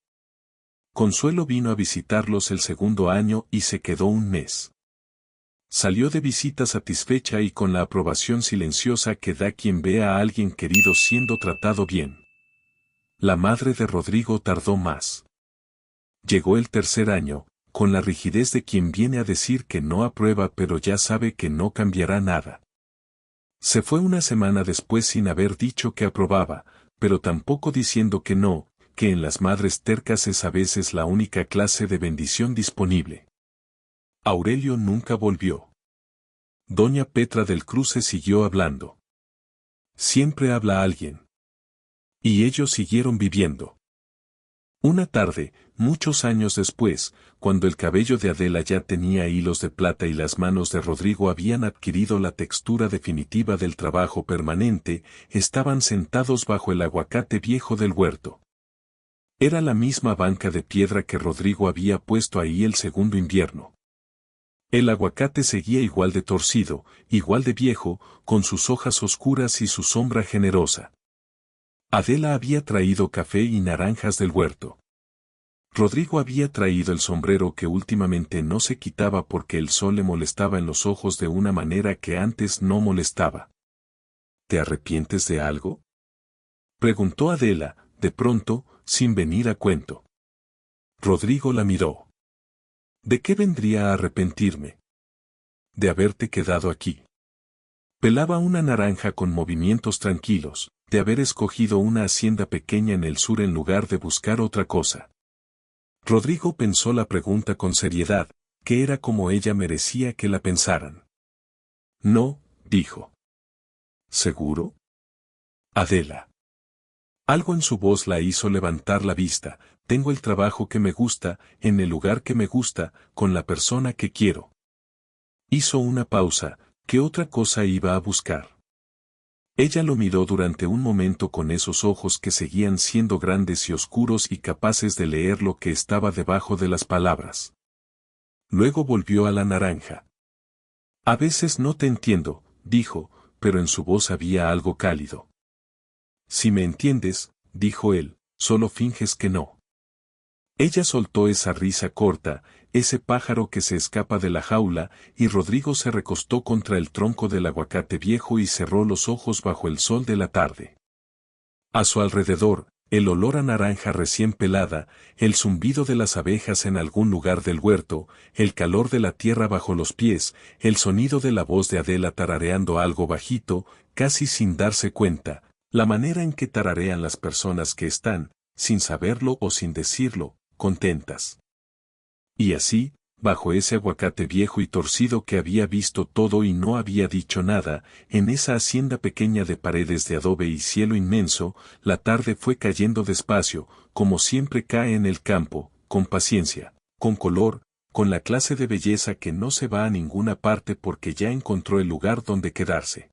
Consuelo vino a visitarlos el segundo año y se quedó un mes. Salió de visita satisfecha y con la aprobación silenciosa que da quien ve a alguien querido siendo tratado bien. La madre de Rodrigo tardó más. Llegó el tercer año, con la rigidez de quien viene a decir que no aprueba pero ya sabe que no cambiará nada. Se fue una semana después sin haber dicho que aprobaba, pero tampoco diciendo que no, que en las madres tercas es a veces la única clase de bendición disponible. Aurelio nunca volvió. Doña Petra del Cruce siguió hablando. Siempre habla alguien. Y ellos siguieron viviendo. Una tarde, muchos años después, cuando el cabello de Adela ya tenía hilos de plata y las manos de Rodrigo habían adquirido la textura definitiva del trabajo permanente, estaban sentados bajo el aguacate viejo del huerto. Era la misma banca de piedra que Rodrigo había puesto ahí el segundo invierno. El aguacate seguía igual de torcido, igual de viejo, con sus hojas oscuras y su sombra generosa. Adela había traído café y naranjas del huerto. Rodrigo había traído el sombrero que últimamente no se quitaba porque el sol le molestaba en los ojos de una manera que antes no molestaba. ¿Te arrepientes de algo?, preguntó Adela, de pronto, sin venir a cuento. Rodrigo la miró. ¿De qué vendría a arrepentirme? De haberte quedado aquí. Pelaba una naranja con movimientos tranquilos, de haber escogido una hacienda pequeña en el sur en lugar de buscar otra cosa. Rodrigo pensó la pregunta con seriedad, que era como ella merecía que la pensaran. No, dijo. ¿Seguro? Adela. Algo en su voz la hizo levantar la vista. Tengo el trabajo que me gusta, en el lugar que me gusta, con la persona que quiero. Hizo una pausa. ¿Qué otra cosa iba a buscar? Ella lo miró durante un momento con esos ojos que seguían siendo grandes y oscuros y capaces de leer lo que estaba debajo de las palabras. Luego volvió a la naranja. A veces no te entiendo, dijo, pero en su voz había algo cálido. Si me entiendes, dijo él, solo finges que no. Ella soltó esa risa corta, ese pájaro que se escapa de la jaula, y Rodrigo se recostó contra el tronco del aguacate viejo y cerró los ojos bajo el sol de la tarde. A su alrededor, el olor a naranja recién pelada, el zumbido de las abejas en algún lugar del huerto, el calor de la tierra bajo los pies, el sonido de la voz de Adela tarareando algo bajito, casi sin darse cuenta, la manera en que tararean las personas que están, sin saberlo o sin decirlo, contentas. Y así, bajo ese aguacate viejo y torcido que había visto todo y no había dicho nada, en esa hacienda pequeña de paredes de adobe y cielo inmenso, la tarde fue cayendo despacio, como siempre cae en el campo, con paciencia, con color, con la clase de belleza que no se va a ninguna parte porque ya encontró el lugar donde quedarse.